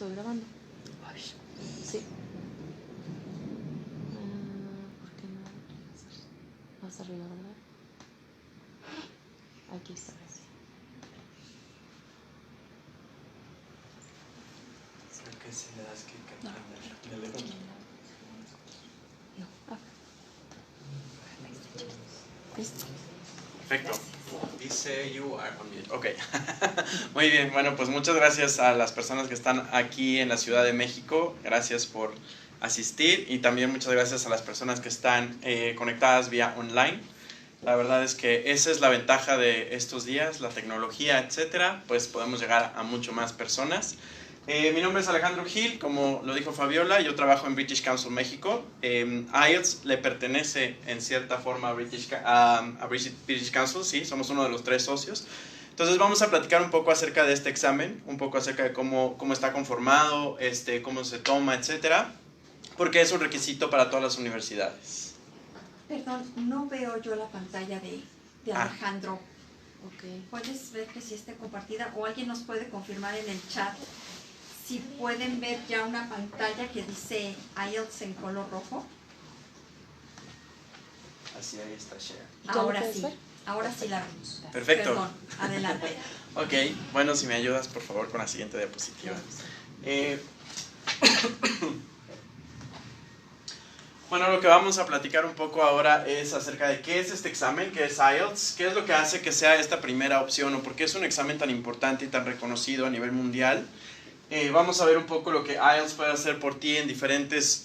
Estoy grabando. Sí. ¿Por qué no? Más arriba, ¿verdad? Aquí está, sí. Creo que si le das clic No. en el derecho. No. Listo. Perfecto. Dice you are on mute. Ok. Muy bien. Bueno, pues muchas gracias a las personas que están aquí en la Ciudad de México. Gracias por asistir y también muchas gracias a las personas que están conectadas vía online. La verdad es que esa es la ventaja de estos días, la tecnología, etcétera. Pues podemos llegar a mucho más personas. Mi nombre es Alejandro Gil, como lo dijo Fabiola, yo trabajo en British Council México. IELTS le pertenece en cierta forma a British Council, sí, somos uno de los 3 socios. Entonces vamos a platicar un poco acerca de este examen, un poco acerca de cómo está conformado, cómo se toma, etcétera, porque es un requisito para todas las universidades. Perdón, no veo yo la pantalla de Alejandro. Okay. ¿Puedes ver que sí esté compartida? ¿O alguien nos puede confirmar en el chat si pueden ver ya una pantalla que dice IELTS en color rojo? Así, ahí está share. Ahora sí, ahora sí la vemos. Perfecto. Perdón, adelante. Ok, bueno, si me ayudas por favor con la siguiente diapositiva. Bueno, lo que vamos a platicar un poco ahora es acerca de qué es este examen, qué es IELTS, qué es lo que hace que sea esta primera opción o por qué es un examen tan importante y tan reconocido a nivel mundial. Vamos a ver un poco lo que IELTS puede hacer por ti en diferentes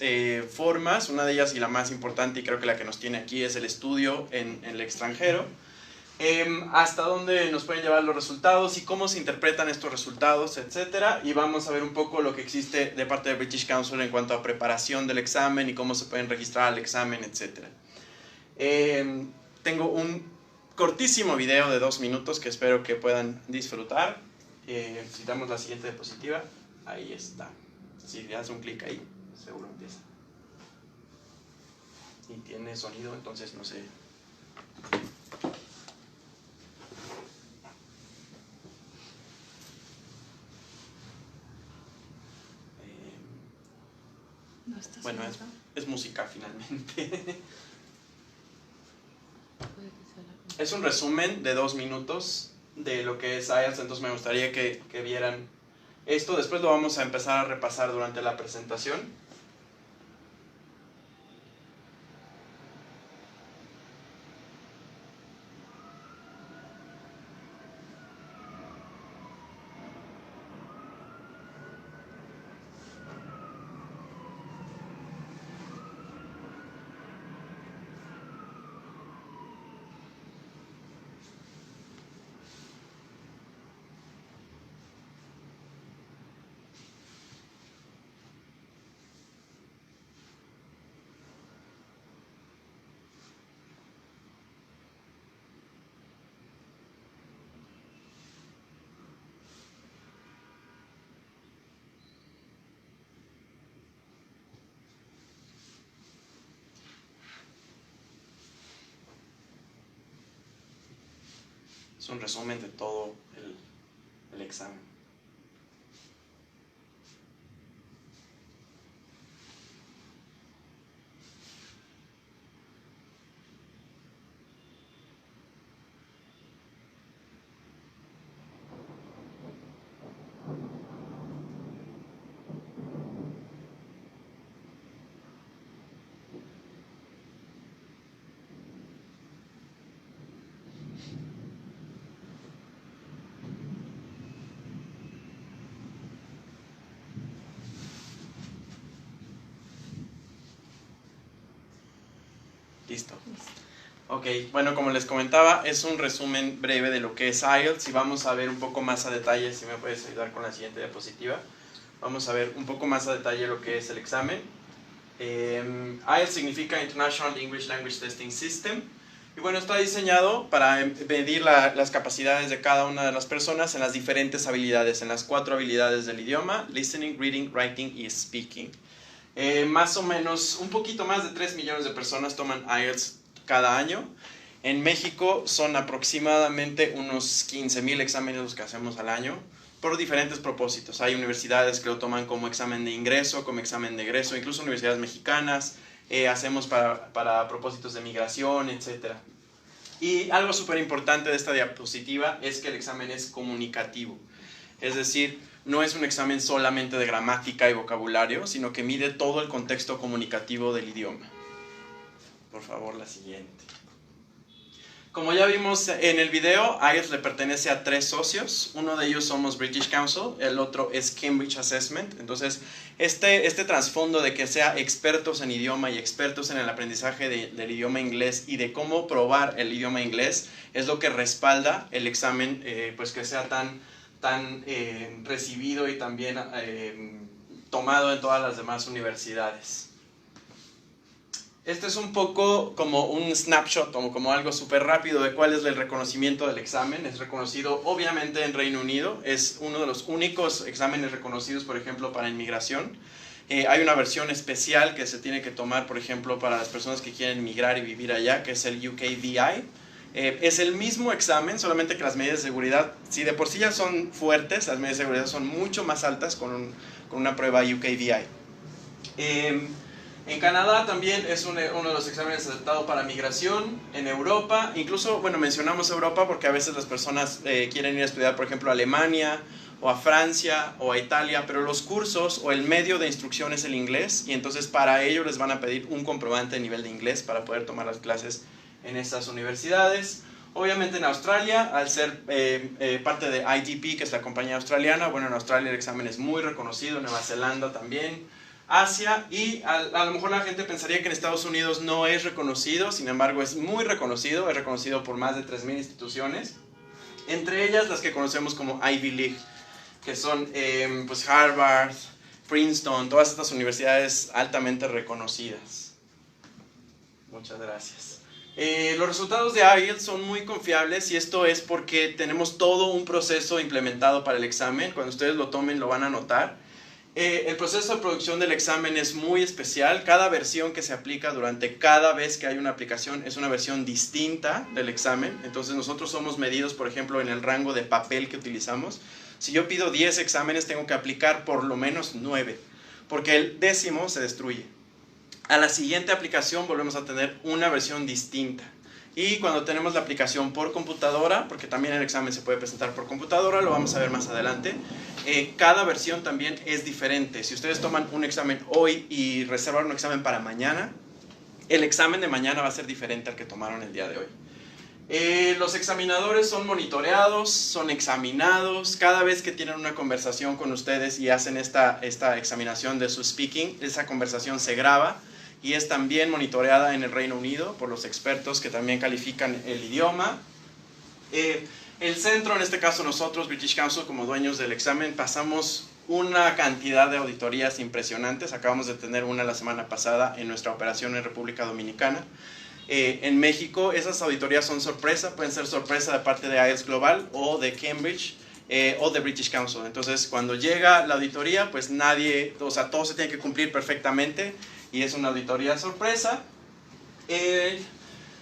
formas. Una de ellas y la más importante y creo que la que nos tiene aquí es el estudio en el extranjero. Hasta dónde nos pueden llevar los resultados y cómo se interpretan estos resultados, etcétera. Y vamos a ver un poco lo que existe de parte de British Council en cuanto a preparación del examen y cómo se pueden registrar al examen, etcétera. Tengo un cortísimo video de 2 minutos que espero que puedan disfrutar. Si damos la siguiente diapositiva, ahí está. Si le das un clic ahí, seguro empieza. Y tiene sonido, entonces no sé. No está Bueno, es música finalmente. Es un resumen de 2 minutos de lo que es IELTS, entonces me gustaría que vieran esto. Después lo vamos a empezar a repasar durante la presentación. Es un resumen de todo el examen. Listo. Ok, bueno, como les comentaba, es un resumen breve de lo que es IELTS y vamos a ver un poco más a detalle, si me puedes ayudar con la siguiente diapositiva. Vamos a ver un poco más a detalle lo que es el examen. IELTS significa International English Language Testing System. Y bueno, está diseñado para medir las capacidades de cada una de las personas en las diferentes habilidades, en las 4 habilidades del idioma: listening, reading, writing y speaking. Más o menos, un poquito más de 3 millones de personas toman IELTS cada año. En México son aproximadamente unos 15,000 exámenes los que hacemos al año. por diferentes propósitos. Hay universidades que lo toman como examen de ingreso, como examen de egreso, incluso universidades mexicanas, hacemos para propósitos de migración, etc. Y algo súper importante de esta diapositiva es que el examen es comunicativo. Es decir, no es un examen solamente de gramática y vocabulario, sino que mide todo el contexto comunicativo del idioma. Por favor, la siguiente. Como ya vimos en el video, IELTS le pertenece a 3 socios. Uno de ellos somos British Council, el otro es Cambridge Assessment. Entonces, este trasfondo de que sea expertos en idioma y expertos en el aprendizaje del idioma inglés y de cómo probar el idioma inglés es lo que respalda el examen, pues que sea tan recibido y también tomado en todas las demás universidades. Este es un poco como un snapshot, como algo súper rápido de cuál es el reconocimiento del examen. Es reconocido obviamente en Reino Unido, es uno de los únicos exámenes reconocidos, por ejemplo, para inmigración. Hay una versión especial que se tiene que tomar, por ejemplo, para las personas que quieren migrar y vivir allá, que es el UKVI. Es el mismo examen, solamente que las medidas de seguridad, si de por sí ya son fuertes, las medidas de seguridad son mucho más altas con una prueba UKVI. En Canadá también es uno de los exámenes aceptados para migración. En Europa, incluso, bueno, mencionamos Europa porque a veces las personas quieren ir a estudiar, por ejemplo, a Alemania o a Francia o a Italia, pero los cursos o el medio de instrucción es el inglés y entonces para ello les van a pedir un comprobante de nivel de inglés para poder tomar las clases en estas universidades. Obviamente en Australia, al ser parte de IDP, que es la compañía australiana, bueno, en Australia el examen es muy reconocido, en Nueva Zelanda también, Asia, y a lo mejor la gente pensaría que en Estados Unidos no es reconocido, sin embargo es muy reconocido, es reconocido por más de 3,000 instituciones, entre ellas las que conocemos como Ivy League, que son pues Harvard, Princeton, todas estas universidades altamente reconocidas. Muchas gracias. Los resultados de IELTS son muy confiables y esto es porque tenemos todo un proceso implementado para el examen. Cuando ustedes lo tomen lo van a notar. El proceso de producción del examen es muy especial. Cada versión que se aplica durante cada vez que hay una aplicación es una versión distinta del examen. Entonces nosotros somos medidos, por ejemplo, en el rango de papel que utilizamos. Si yo pido 10 exámenes, tengo que aplicar por lo menos 9, porque el 10º se destruye. A la siguiente aplicación volvemos a tener una versión distinta. Y cuando tenemos la aplicación por computadora, porque también el examen se puede presentar por computadora, lo vamos a ver más adelante, cada versión también es diferente. Si ustedes toman un examen hoy y reservan un examen para mañana, el examen de mañana va a ser diferente al que tomaron el día de hoy. Los examinadores son monitoreados, son examinados. Cada vez que tienen una conversación con ustedes y hacen esta examinación de su speaking, esa conversación se graba y es también monitoreada en el Reino Unido por los expertos que también califican el idioma. El centro, en este caso nosotros, British Council, como dueños del examen, pasamos una cantidad de auditorías impresionantes. Acabamos de tener una la semana pasada en nuestra operación en República Dominicana. En México esas auditorías son sorpresa, pueden ser sorpresa de parte de IELTS Global o de Cambridge o de British Council. Entonces cuando llega la auditoría, pues todo se tiene que cumplir perfectamente y es una auditoría sorpresa.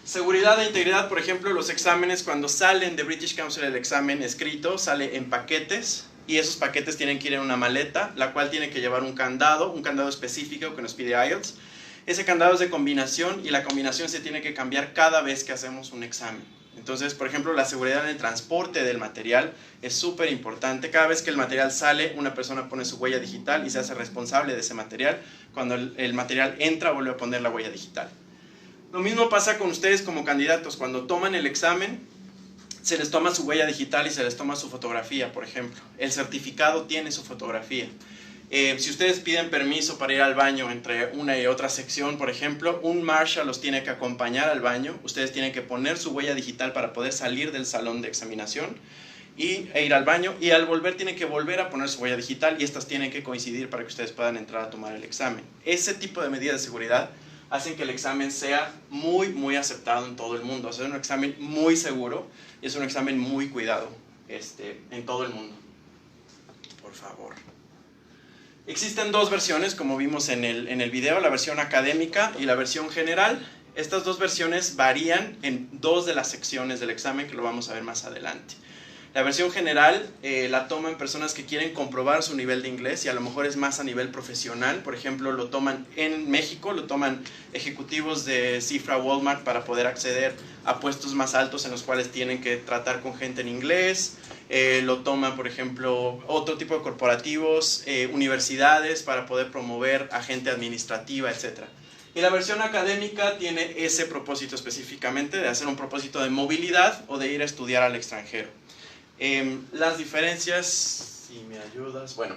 Seguridad e integridad, por ejemplo, los exámenes cuando salen de British Council, el examen escrito sale en paquetes y esos paquetes tienen que ir en una maleta, la cual tiene que llevar un candado específico que nos pide IELTS. Ese candado es de combinación y la combinación se tiene que cambiar cada vez que hacemos un examen. Entonces, por ejemplo, la seguridad en el transporte del material es súper importante. Cada vez que el material sale, una persona pone su huella digital y se hace responsable de ese material. Cuando el material entra, vuelve a poner la huella digital. Lo mismo pasa con ustedes como candidatos. Cuando toman el examen, se les toma su huella digital y se les toma su fotografía, por ejemplo. El certificado tiene su fotografía. Si ustedes piden permiso para ir al baño entre una y otra sección, por ejemplo, un marshal los tiene que acompañar al baño. Ustedes tienen que poner su huella digital para poder salir del salón de examinación e ir al baño. Y al volver tienen que volver a poner su huella digital y estas tienen que coincidir para que ustedes puedan entrar a tomar el examen. Ese tipo de medidas de seguridad hacen que el examen sea muy aceptado en todo el mundo. Es un examen muy seguro y es un examen muy cuidado en todo el mundo. Por favor. Existen dos versiones, como vimos en el video, la versión académica y la versión general. Estas dos versiones varían en 2 de las secciones del examen, que lo vamos a ver más adelante. La versión general la toman personas que quieren comprobar su nivel de inglés y a lo mejor es más a nivel profesional. Por ejemplo, lo toman en México, lo toman ejecutivos de Cifra, Walmart para poder acceder a puestos más altos en los cuales tienen que tratar con gente en inglés. Lo toman, por ejemplo, otro tipo de corporativos, universidades para poder promover a gente administrativa, etc. Y la versión académica tiene ese propósito específicamente de hacer un propósito de movilidad o de ir a estudiar al extranjero. Las diferencias, si me ayudas, bueno,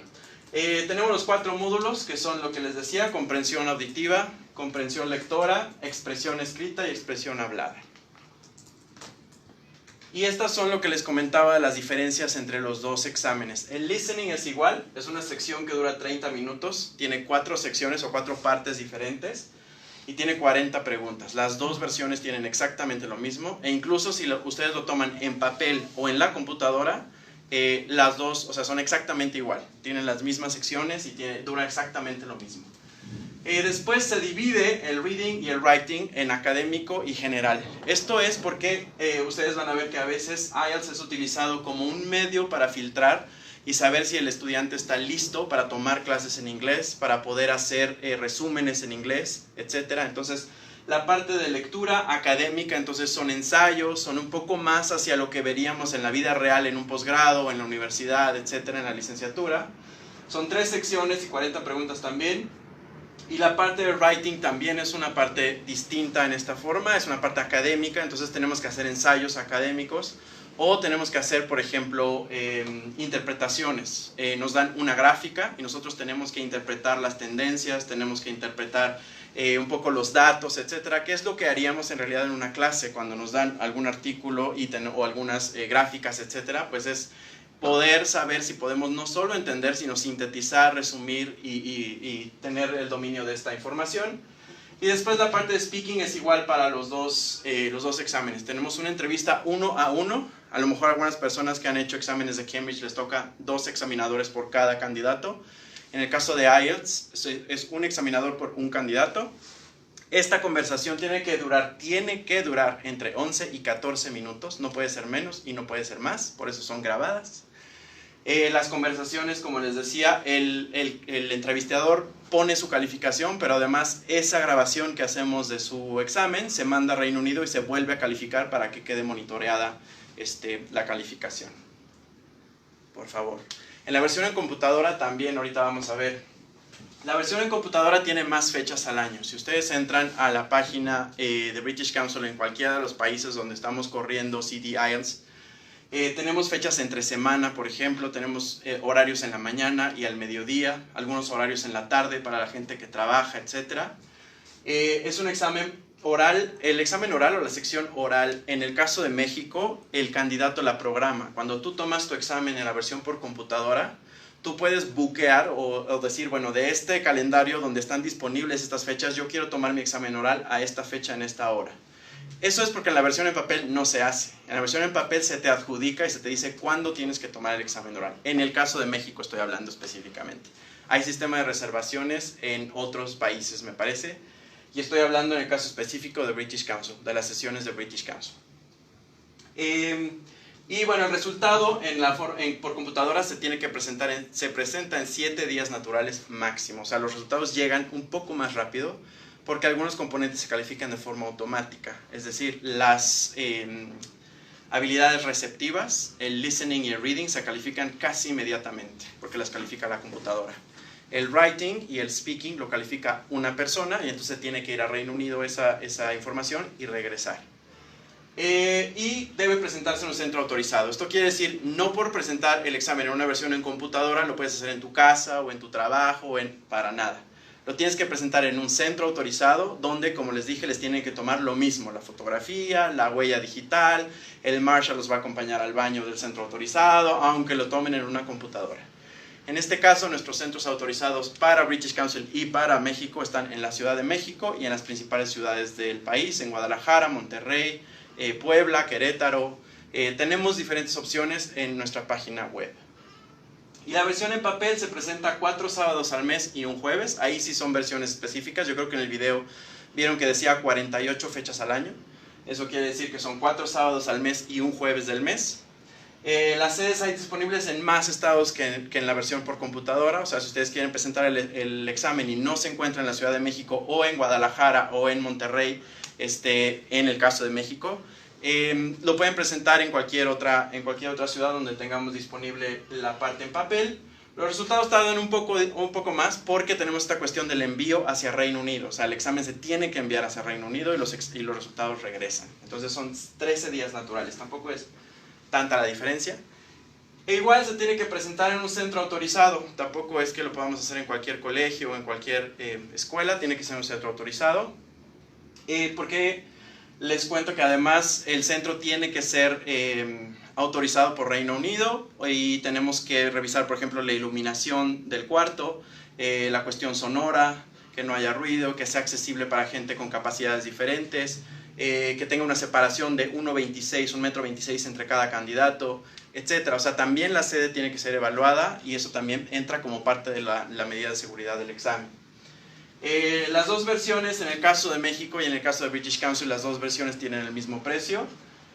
tenemos los 4 módulos que son lo que les decía: comprensión auditiva, comprensión lectora, expresión escrita y expresión hablada. Y estas son lo que les comentaba de las diferencias entre los dos exámenes. El listening es igual, es una sección que dura 30 minutos, tiene 4 secciones o 4 partes diferentes y tiene 40 preguntas. Las dos versiones tienen exactamente lo mismo e incluso si ustedes lo toman en papel o en la computadora, las dos, o sea, son exactamente igual. Tienen las mismas secciones y dura exactamente lo mismo. Después se divide el reading y el writing en académico y general. Esto es porque ustedes van a ver que a veces IELTS es utilizado como un medio para filtrar y saber si el estudiante está listo para tomar clases en inglés, para poder hacer resúmenes en inglés, etc. Entonces, la parte de lectura académica, entonces son ensayos, son un poco más hacia lo que veríamos en la vida real en un posgrado, en la universidad, etc., en la licenciatura. Son 3 secciones y 40 preguntas también. Y la parte de writing también es una parte distinta en esta forma, es una parte académica, entonces tenemos que hacer ensayos académicos o tenemos que hacer, por ejemplo, interpretaciones. Nos dan una gráfica y nosotros tenemos que interpretar las tendencias, tenemos que interpretar un poco los datos, etcétera, que es lo que haríamos en realidad en una clase cuando nos dan algún artículo o algunas gráficas, etcétera, pues es poder saber si podemos no solo entender, sino sintetizar, resumir y tener el dominio de esta información. Y después la parte de speaking es igual para los dos exámenes. Tenemos una entrevista 1 a 1. A lo mejor algunas personas que han hecho exámenes de Cambridge les toca 2 examinadores por cada candidato. En el caso de IELTS es un examinador por un candidato. Esta conversación tiene que durar entre 11 y 14 minutos. No puede ser menos y no puede ser más, por eso son grabadas. Las conversaciones, como les decía, el entrevistador pone su calificación, pero además esa grabación que hacemos de su examen se manda a Reino Unido y se vuelve a calificar para que quede monitoreada la calificación. Por favor. En la versión en computadora también, ahorita vamos a ver. La versión en computadora tiene más fechas al año. Si ustedes entran a la página de British Council en cualquiera de los países donde estamos corriendo CD IELTS, tenemos fechas entre semana, por ejemplo, tenemos horarios en la mañana y al mediodía, algunos horarios en la tarde para la gente que trabaja, etc. Es un examen oral, el examen oral o la sección oral, en el caso de México, el candidato la programa. Cuando tú tomas tu examen en la versión por computadora, tú puedes buquear o decir, bueno, de este calendario donde están disponibles estas fechas, yo quiero tomar mi examen oral a esta fecha en esta hora. Eso es porque en la versión en papel no se hace. En la versión en papel se te adjudica y se te dice cuándo tienes que tomar el examen oral. En el caso de México estoy hablando específicamente. Hay sistema de reservaciones en otros países, me parece. Y estoy hablando en el caso específico de British Council, de las sesiones de British Council. Y bueno, el resultado por computadora se presenta en 7 días naturales máximo. O sea, los resultados llegan un poco más rápido porque algunos componentes se califican de forma automática. Es decir, las habilidades receptivas, el listening y el reading se califican casi inmediatamente porque las califica la computadora. El writing y el speaking lo califica una persona y entonces tiene que ir a Reino Unido esa información y regresar. Y debe presentarse en un centro autorizado. Esto quiere decir, no por presentar el examen en una versión en computadora, lo puedes hacer en tu casa o en tu trabajo, para nada. Lo tienes que presentar en un centro autorizado donde, como les dije, les tienen que tomar lo mismo, la fotografía, la huella digital, el marshal los va a acompañar al baño del centro autorizado, aunque lo tomen en una computadora. En este caso, nuestros centros autorizados para British Council y para México están en la Ciudad de México y en las principales ciudades del país, en Guadalajara, Monterrey, Puebla, Querétaro. Tenemos diferentes opciones en nuestra página web. Y la versión en papel se presenta 4 sábados al mes y un jueves. Ahí sí son versiones específicas. Yo creo que en el video vieron que decía 48 fechas al año. Eso quiere decir que son 4 sábados al mes y un jueves del mes. Las sedes hay disponibles en más estados que en la versión por computadora. O sea, si ustedes quieren presentar el examen y no se encuentran en la Ciudad de México o en Guadalajara o en Monterrey, en el caso de México, lo pueden presentar en cualquier otra ciudad donde tengamos disponible la parte en papel. Los resultados tardan un poco más porque tenemos esta cuestión del envío hacia Reino Unido. O sea, el examen se tiene que enviar hacia Reino Unido y los resultados regresan. Entonces son 13 días naturales, tampoco es tanta la diferencia. E igual se tiene que presentar en un centro autorizado. Tampoco es que lo podamos hacer en cualquier colegio o en cualquier escuela, tiene que ser un centro autorizado. Porque les cuento que además el centro tiene que ser autorizado por Reino Unido y tenemos que revisar, por ejemplo, la iluminación del cuarto, la cuestión sonora, que no haya ruido, que sea accesible para gente con capacidades diferentes, que tenga una separación de 1,26 metro entre cada candidato, etc. O sea, también la sede tiene que ser evaluada y eso también entra como parte de la medida de seguridad del examen. Las dos versiones, en el caso de México y en el caso de British Council, las dos versiones tienen el mismo precio.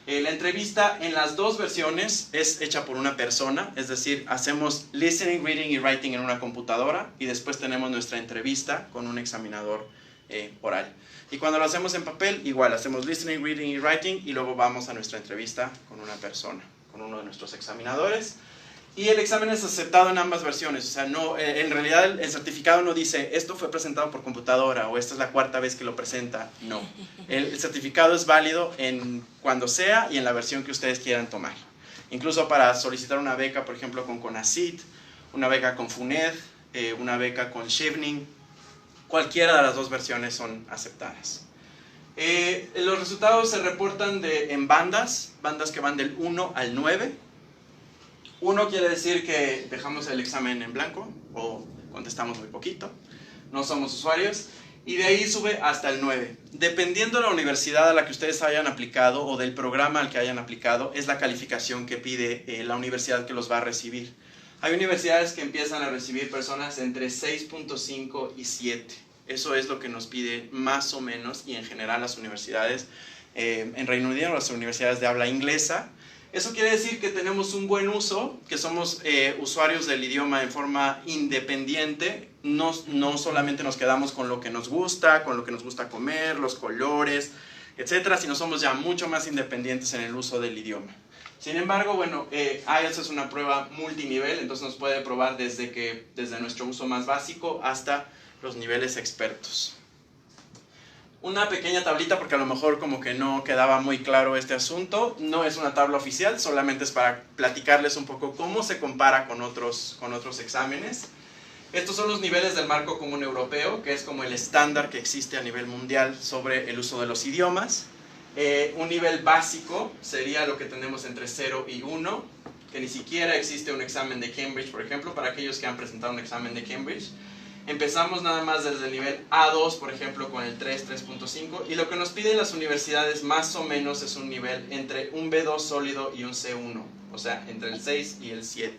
La entrevista en las dos versiones es hecha por una persona, es decir, hacemos listening, reading y writing en una computadora y después tenemos nuestra entrevista con un examinador oral. Y cuando lo hacemos en papel, igual, hacemos listening, reading y writing y luego vamos a nuestra entrevista con una persona, con uno de nuestros examinadores. Y el examen es aceptado en ambas versiones, o sea, no, en realidad el certificado no dice esto fue presentado por computadora o esta es la cuarta vez que lo presenta, no. El certificado es válido en cuando sea y en la versión que ustedes quieran tomar. Incluso para solicitar una beca, por ejemplo, con CONACYT, una beca con FUNED, una beca con Chevening, cualquiera de las dos versiones son aceptadas. Los resultados se reportan en bandas que van del 1 al 9. 1 quiere decir que dejamos el examen en blanco o contestamos muy poquito, no somos usuarios, y de ahí sube hasta el 9. Dependiendo de la universidad a la que ustedes hayan aplicado o del programa al que hayan aplicado, es la calificación que pide la universidad que los va a recibir. Hay universidades que empiezan a recibir personas entre 6.5 y 7. Eso es lo que nos pide más o menos y en general las universidades en Reino Unido, las universidades de habla inglesa. Eso quiere decir que tenemos un buen uso, que somos usuarios del idioma en forma independiente, no solamente nos quedamos con lo que nos gusta comer, los colores, etcétera, sino somos ya mucho más independientes en el uso del idioma. Sin embargo, bueno, IELTS es una prueba multinivel, entonces nos puede probar desde nuestro uso más básico hasta los niveles expertos. Una pequeña tablita porque a lo mejor como que no quedaba muy claro este asunto. No es una tabla oficial, solamente es para platicarles un poco cómo se compara con otros exámenes. Estos son los niveles del marco común europeo, que es como el estándar que existe a nivel mundial sobre el uso de los idiomas. Un nivel básico sería lo que tenemos entre 0 y 1, que ni siquiera existe un examen de Cambridge, por ejemplo, para aquellos que han presentado un examen de Cambridge. Empezamos nada más desde el nivel A2, por ejemplo, con el 3, 3.5, y lo que nos piden las universidades más o menos es un nivel entre un B2 sólido y un C1, o sea, entre el 6 y el 7.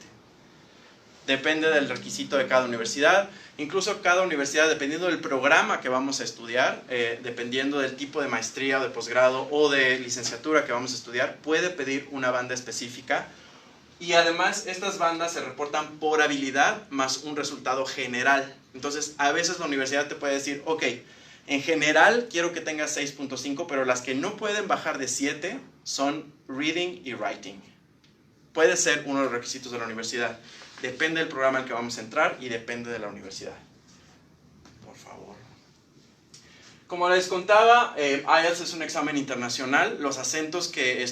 Depende del requisito de cada universidad, incluso cada universidad, dependiendo del programa que vamos a estudiar, dependiendo del tipo de maestría o de posgrado o de licenciatura que vamos a estudiar, puede pedir una banda específica. Y además estas bandas se reportan por habilidad más un resultado general. Entonces a veces la universidad te puede decir, ok, en general quiero que tengas 6.5, pero las que no pueden bajar de 7 son reading y writing. Puede ser uno de los requisitos de la universidad. Depende del programa al que vamos a entrar y depende de la universidad. Por favor. Como les contaba, IELTS es un examen internacional. Los acentos que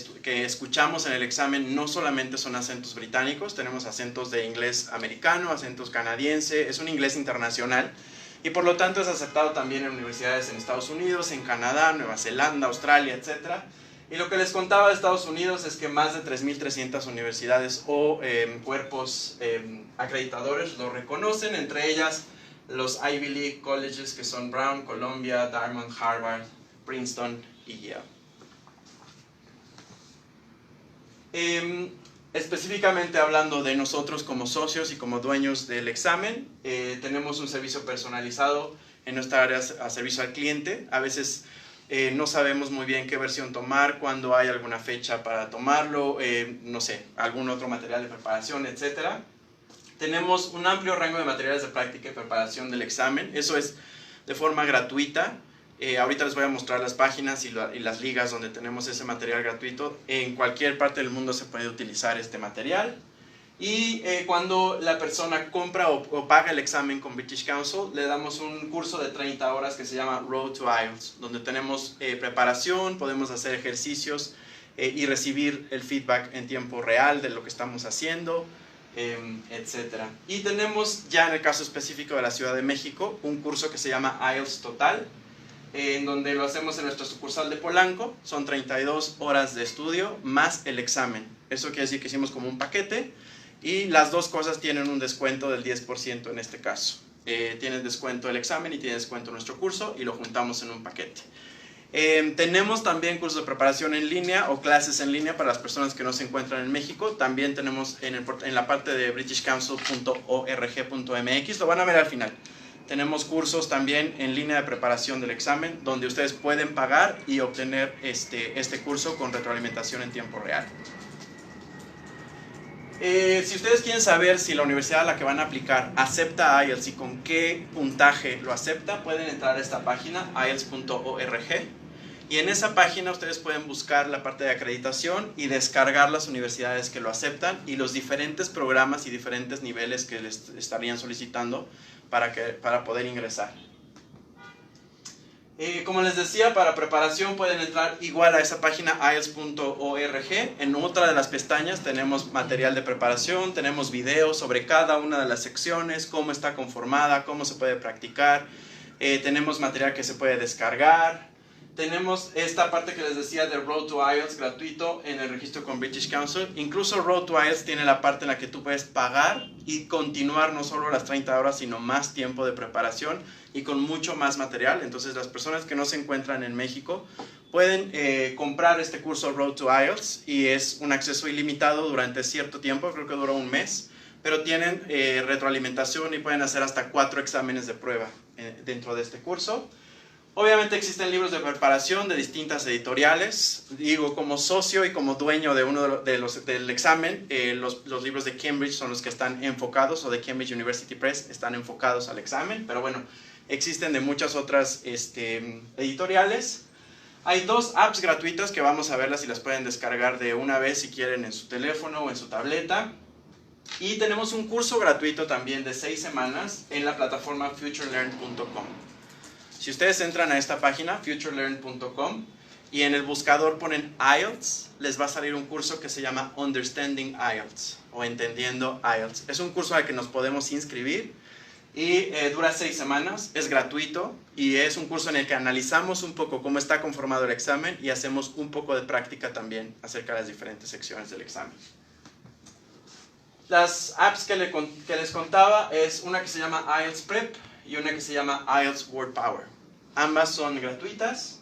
escuchamos en el examen no solamente son acentos británicos, tenemos acentos de inglés americano, acentos canadiense, es un inglés internacional y por lo tanto es aceptado también en universidades en Estados Unidos, en Canadá, Nueva Zelanda, Australia, etc. Y lo que les contaba de Estados Unidos es que más de 3.300 universidades o cuerpos acreditadores lo reconocen, entre ellas los Ivy League colleges que son Brown, Columbia, Dartmouth, Harvard, Princeton y Yale. Específicamente hablando de nosotros como socios y como dueños del examen, tenemos un servicio personalizado en nuestra área a servicio al cliente. A veces no sabemos muy bien qué versión tomar, cuándo hay alguna fecha para tomarlo, no sé, algún otro material de preparación, etc. Tenemos un amplio rango de materiales de práctica y preparación del examen. Eso es de forma gratuita. Ahorita les voy a mostrar las páginas y las ligas donde tenemos ese material gratuito. En cualquier parte del mundo se puede utilizar este material. Y cuando la persona compra o paga el examen con British Council, le damos un curso de 30 horas que se llama Road to IELTS, donde tenemos preparación, podemos hacer ejercicios y recibir el feedback en tiempo real de lo que estamos haciendo, etc. Y tenemos ya en el caso específico de la Ciudad de México un curso que se llama IELTS Total, en donde lo hacemos en nuestra sucursal de Polanco. Son 32 horas de estudio más el examen. Eso quiere decir que hicimos como un paquete. Y las dos cosas tienen un descuento del 10% en este caso. Tienes descuento el examen y tienes descuento nuestro curso y lo juntamos en un paquete. Tenemos también cursos de preparación en línea o clases en línea para las personas que no se encuentran en México. También tenemos en la parte de britishcouncil.org.mx, lo van a ver al final. Tenemos cursos también en línea de preparación del examen, donde ustedes pueden pagar y obtener este curso con retroalimentación en tiempo real. Si ustedes quieren saber si la universidad a la que van a aplicar acepta IELTS y con qué puntaje lo acepta, pueden entrar a esta página, ielts.org, y en esa página ustedes pueden buscar la parte de acreditación y descargar las universidades que lo aceptan y los diferentes programas y diferentes niveles que les estarían solicitando para poder ingresar. Como les decía, para preparación pueden entrar igual a esa página ielts.org. En otra de las pestañas tenemos material de preparación, tenemos videos sobre cada una de las secciones, cómo está conformada, cómo se puede practicar, tenemos material que se puede descargar, tenemos esta parte que les decía de Road to IELTS gratuito en el registro con British Council. Incluso Road to IELTS tiene la parte en la que tú puedes pagar y continuar no solo las 30 horas, sino más tiempo de preparación y con mucho más material. Entonces las personas que no se encuentran en México pueden comprar este curso Road to IELTS y es un acceso ilimitado durante cierto tiempo, creo que dura un mes, pero tienen retroalimentación y pueden hacer hasta 4 exámenes de prueba dentro de este curso. Obviamente existen libros de preparación de distintas editoriales. Digo, como socio y como dueño de uno del examen, los libros de Cambridge son los que están enfocados, o de Cambridge University Press están enfocados al examen, pero bueno, existen de muchas otras editoriales. Hay 2 apps gratuitas que vamos a verlas y las pueden descargar de una vez si quieren en su teléfono o en su tableta. Y tenemos un curso gratuito también de 6 semanas en la plataforma futurelearn.com. Si ustedes entran a esta página, futurelearn.com, y en el buscador ponen IELTS, les va a salir un curso que se llama Understanding IELTS o Entendiendo IELTS. Es un curso al que nos podemos inscribir y dura 6 semanas, es gratuito y es un curso en el que analizamos un poco cómo está conformado el examen y hacemos un poco de práctica también acerca de las diferentes secciones del examen. Las apps que les contaba es una que se llama IELTS Prep y una que se llama IELTS Word Power. Ambas son gratuitas,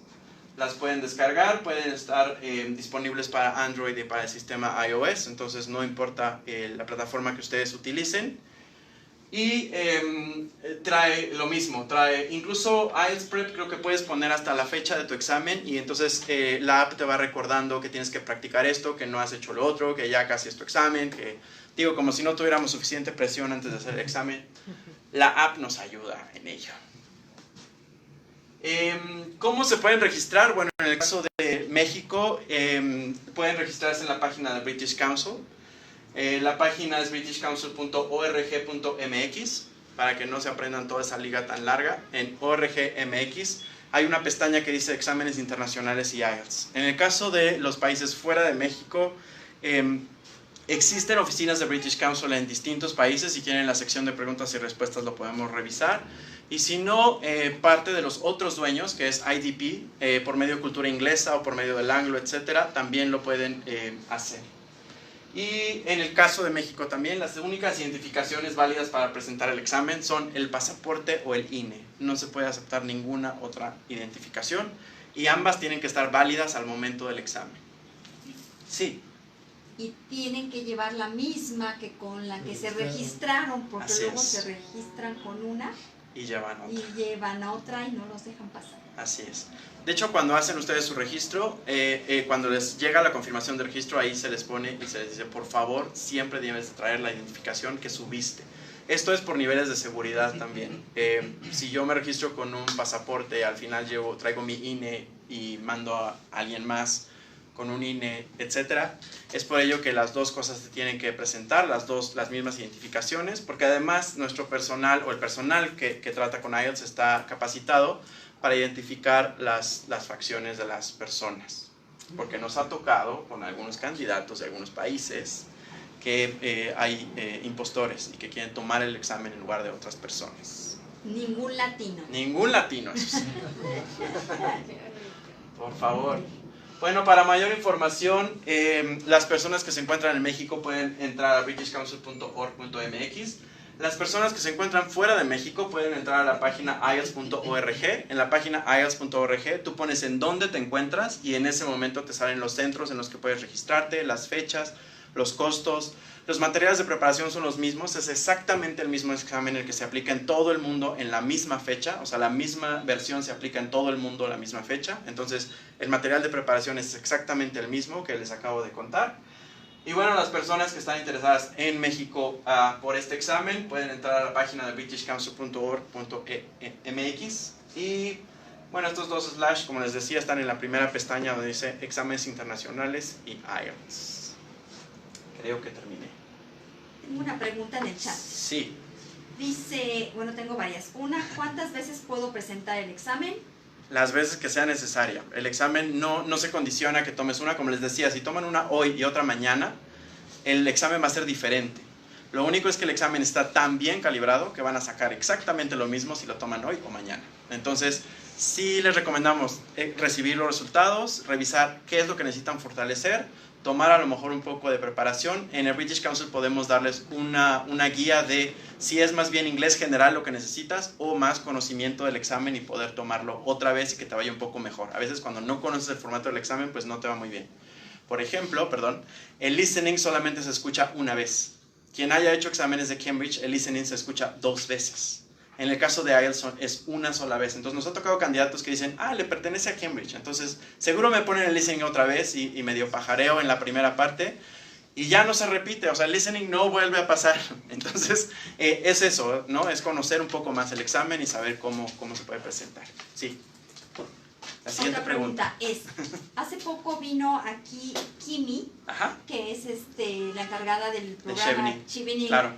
las pueden descargar, pueden estar disponibles para Android y para el sistema iOS, entonces no importa la plataforma que ustedes utilicen. Y trae lo mismo, trae incluso IELTS Prep, creo que puedes poner hasta la fecha de tu examen y entonces la app te va recordando que tienes que practicar esto, que no has hecho lo otro, que ya casi es tu examen, que digo, como si no tuviéramos suficiente presión antes de hacer el examen, la app nos ayuda en ello. ¿Cómo se pueden registrar? Bueno, en el caso de México, pueden registrarse en la página de British Council. La página es britishcouncil.org.mx, para que no se aprendan toda esa liga tan larga. En ORG.mx hay una pestaña que dice exámenes internacionales y IELTS. En el caso de los países fuera de México, existen oficinas de British Council en distintos países. Si quieren la sección de preguntas y respuestas lo podemos revisar. Y si no, parte de los otros dueños, que es IDP, por medio de cultura inglesa o por medio del anglo, etcétera, también lo pueden hacer. Y en el caso de México también, las únicas identificaciones válidas para presentar el examen son el pasaporte o el INE. No se puede aceptar ninguna otra identificación y ambas tienen que estar válidas al momento del examen. Sí. Y tienen que llevar la misma que con la que se registraron, porque Así luego es. se registran con una Y llevan otra. Y llevan a otra y no los dejan pasar. Así es. De hecho, cuando hacen ustedes su registro, cuando les llega la confirmación de registro, ahí se les pone y se les dice, por favor, siempre debes de traer la identificación que subiste. Esto es por niveles de seguridad también. Si yo me registro con un pasaporte, al final traigo mi INE y mando a alguien más con un INE, etcétera, es por ello que las dos cosas se tienen que presentar, las mismas identificaciones, porque además nuestro personal o el personal que trata con IELTS está capacitado para identificar las facciones de las personas, porque nos ha tocado con algunos candidatos de algunos países que hay impostores y que quieren tomar el examen en lugar de otras personas. Ningún latino. Ningún latino, eso sí. Por favor. Bueno, para mayor información, las personas que se encuentran en México pueden entrar a britishcouncil.org.mx. Las personas que se encuentran fuera de México pueden entrar a la página ielts.org. En la página ielts.org tú pones en dónde te encuentras y en ese momento te salen los centros en los que puedes registrarte, las fechas, los costos. Los materiales de preparación son los mismos, es exactamente el mismo examen el que se aplica en todo el mundo en la misma fecha, o sea, la misma versión se aplica en todo el mundo en la misma fecha. Entonces, el material de preparación es exactamente el mismo que les acabo de contar. Y bueno, las personas que están interesadas en México por este examen pueden entrar a la página de britishcouncil.org.mx y bueno, estos dos slash, como les decía, están en la primera pestaña donde dice exámenes internacionales y IELTS. Creo que terminé. Tengo una pregunta en el chat. Sí. Dice, bueno, tengo varias. Una, ¿cuántas veces puedo presentar el examen? Las veces que sea necesaria. El examen no se condiciona a que tomes una, como les decía, si toman una hoy y otra mañana, el examen va a ser diferente. Lo único es que el examen está tan bien calibrado que van a sacar exactamente lo mismo si lo toman hoy o mañana. Entonces, sí les recomendamos recibir los resultados, revisar qué es lo que necesitan fortalecer, tomar a lo mejor un poco de preparación. En el British Council podemos darles una guía de si es más bien inglés general lo que necesitas o más conocimiento del examen y poder tomarlo otra vez y que te vaya un poco mejor. A veces cuando no conoces el formato del examen, pues no te va muy bien. Por ejemplo, el listening solamente se escucha una vez. Quien haya hecho exámenes de Cambridge, el listening se escucha 2 veces. En el caso de IELTS es una sola vez. Entonces nos ha tocado candidatos que dicen, le pertenece a Cambridge. Entonces seguro me ponen el listening otra vez y medio pajareo en la primera parte y ya no se repite. O sea, el listening no vuelve a pasar. Entonces es eso, ¿no? Es conocer un poco más el examen y saber cómo se puede presentar. Sí. La siguiente Otra pregunta es, hace poco vino aquí Kimi, Ajá. que es la encargada del programa Chevening, claro.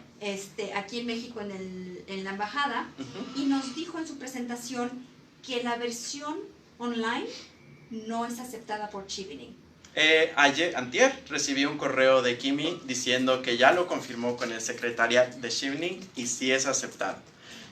Aquí en México en la embajada, Uh-huh. y nos dijo en su presentación que la versión online no es aceptada por Chevening. Antier recibí un correo de Kimi diciendo que ya lo confirmó con el secretariat de Chevening y sí es aceptado.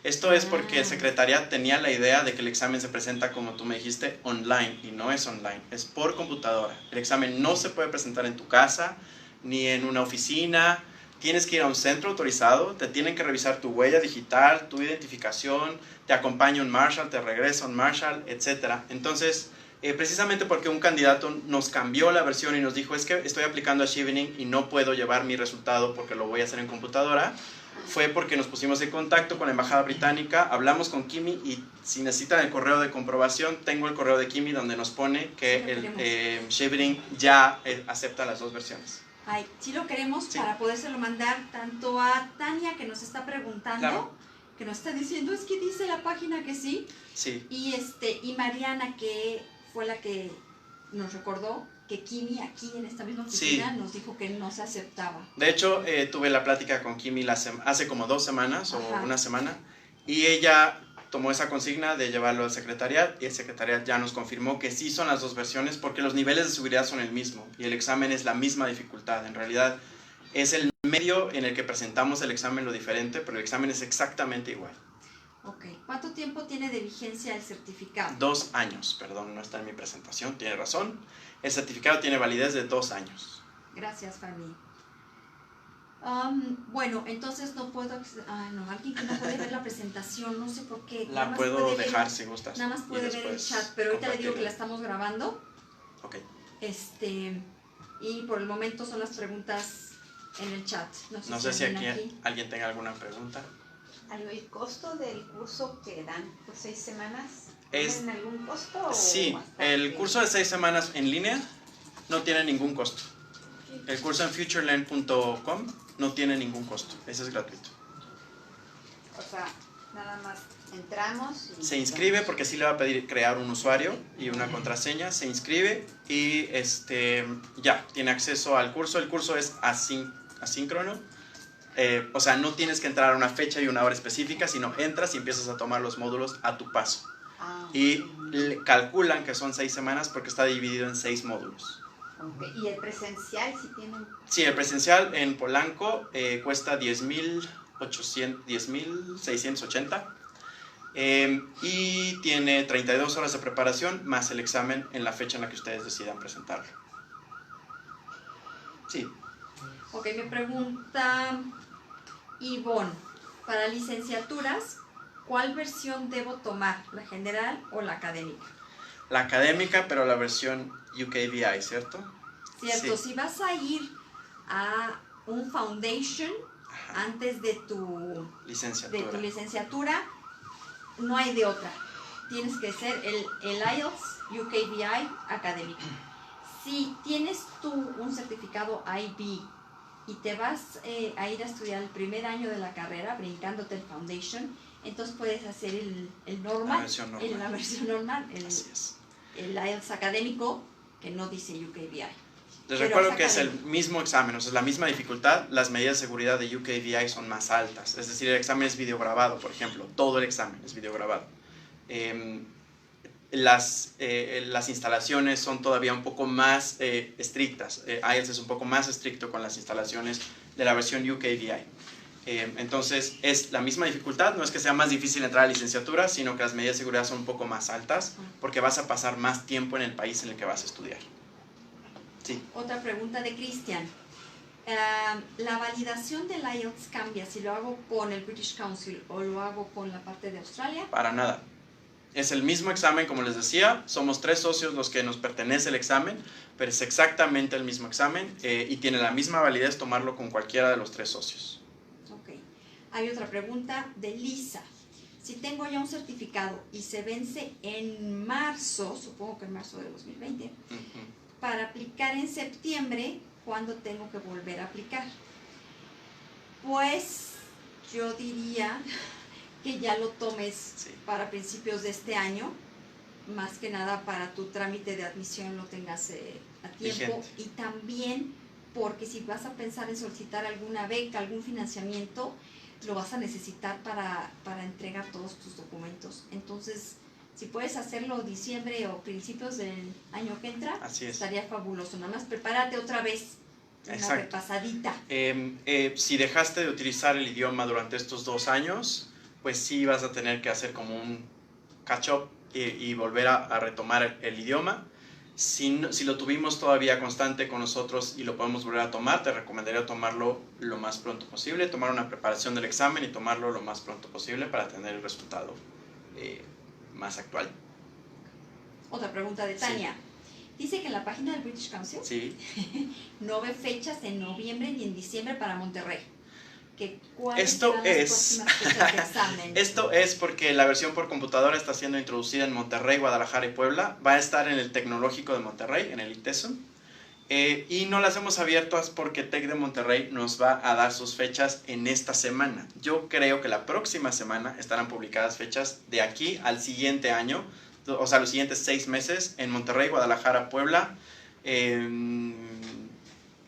Esto es porque el secretariat tenía la idea de que el examen se presenta, como tú me dijiste, online, y no es online, es por computadora. El examen no se puede presentar en tu casa, ni en una oficina, tienes que ir a un centro autorizado, te tienen que revisar tu huella digital, tu identificación, te acompaña un marshal, te regresa un marshal, etc. Entonces, precisamente porque un candidato nos cambió la versión y nos dijo, es que estoy aplicando a Chevening y no puedo llevar mi resultado porque lo voy a hacer en computadora, fue porque nos pusimos en contacto con la embajada británica, hablamos con Kimi y si necesitan el correo de comprobación, tengo el correo de Kimi donde nos pone que el Chevening ya acepta las 2 versiones. Ay, sí lo queremos, sí, para podérselo mandar tanto a Tania, que nos está preguntando, claro, que nos está diciendo, es que dice la página que sí, sí, y Mariana, que fue la que nos recordó que Kimi aquí en esta misma oficina nos dijo que no se aceptaba. De hecho, tuve la plática con Kimi hace como 2 semanas o una semana y ella tomó esa consigna de llevarlo al secretariat y el secretariat ya nos confirmó que sí son las 2 versiones porque los niveles de seguridad son el mismo y el examen es la misma dificultad. En realidad es el medio en el que presentamos el examen lo diferente, pero el examen es exactamente igual. Ok. ¿Cuánto tiempo tiene de vigencia el certificado? 2 años, perdón, no está en mi presentación, tiene razón. El certificado tiene validez de 2 años. Gracias, Fanny. Bueno, entonces no puedo... alguien que no puede ver la presentación, no sé por qué. La puedo dejar si gustas. Nada más puede ver el chat, pero ahorita le digo que la estamos grabando. Ok. Y por el momento son las preguntas en el chat. No sé si aquí alguien tenga alguna pregunta. ¿El costo del curso que dan por 6 semanas? Es- ¿Tienen algún costo? O Sí, hasta el que- curso de 6 semanas en línea no tiene ningún costo. El curso en futurelearn.com no tiene ningún costo, ese es gratuito. O sea, nada más entramos y... Se inscribe porque sí le va a pedir crear un usuario y una contraseña, se inscribe y ya, tiene acceso al curso. El curso es asíncrono, o sea, no tienes que entrar a una fecha y una hora específica, sino entras y empiezas a tomar los módulos a tu paso. Y calculan que son 6 semanas porque está dividido en 6 módulos. Okay. ¿Y el presencial si tienen? Sí, el presencial en Polanco cuesta 10,680 y tiene 32 horas de preparación más el examen en la fecha en la que ustedes decidan presentarlo. Sí, Ok, me pregunta Ivonne, para licenciaturas, ¿cuál versión debo tomar? ¿La general o la académica? la académica, pero la versión UKVI, ¿cierto? Cierto, Sí. si vas a ir a un foundation Ajá. antes de tu Licenciatura. licenciatura, no hay de otra. Tienes que ser el IELTS UKVI académico. Si tienes tú un certificado IB y te vas a ir a estudiar el primer año de la carrera, brincándote el foundation, entonces puedes hacer el normal, La versión normal. la versión normal, Así es. el IELTS académico, que no dice UKVI. Les Pero recuerdo es que es el académico. mismo examen, o sea, es la misma dificultad, las medidas de seguridad de UKVI son más altas, es decir, el examen es videograbado, por ejemplo, todo el examen es videograbado. Las instalaciones son todavía un poco más estrictas, IELTS es un poco más estricto con las instalaciones de la versión UKVI. Entonces es la misma dificultad, no es que sea más difícil entrar a licenciatura, sino que las medidas de seguridad son un poco más altas porque vas a pasar más tiempo en el país en el que vas a estudiar. Sí. Otra pregunta de Cristian. ¿La validación del IELTS cambia si lo hago con el British Council o lo hago con la parte de Australia? Para nada. Es el mismo examen, como les decía, somos 3 socios los que nos pertenece el examen, pero es exactamente el mismo examen y tiene la misma validez tomarlo con cualquiera de los 3 socios. Ok. Hay otra pregunta de Lisa. Si tengo ya un certificado y se vence en marzo, supongo que en marzo de 2020, Ujú. para aplicar en septiembre, ¿cuándo tengo que volver a aplicar? Pues yo diría que ya lo tomes Sí. para principios de este año, más que nada para tu trámite de admisión lo tengas a tiempo. Vigente. Y también porque si vas a pensar en solicitar alguna beca, algún financiamiento, lo vas a necesitar para entregar todos tus documentos. Entonces, si puedes hacerlo diciembre o principios del año que entra, Así es. estaría fabuloso. Nada más prepárate otra vez una Exacto. repasadita. Si dejaste de utilizar el idioma durante estos 2 años, pues sí vas a tener que hacer como un catch-up y volver a retomar el idioma. Si lo tuvimos todavía constante con nosotros y lo podemos volver a tomar, te recomendaría tomarlo lo más pronto posible, tomar una preparación del examen y tomarlo lo más pronto posible para tener el resultado más actual. Otra pregunta de Tania. Dice que en la página del British Council Sí. no ve fechas en noviembre ni en diciembre para Monterrey. ¿Cuáles Esto serán las es- próximas fechas de examen? Esto es porque la versión por computadora está siendo introducida en Monterrey, Guadalajara y Puebla. Va a estar en el Tecnológico de Monterrey, en el ITESM. Y no las hemos abierto porque TEC de Monterrey nos va a dar sus fechas en esta semana. Yo creo que la próxima semana estarán publicadas fechas de aquí al siguiente año, o sea, los siguientes 6 meses en Monterrey, Guadalajara, Puebla.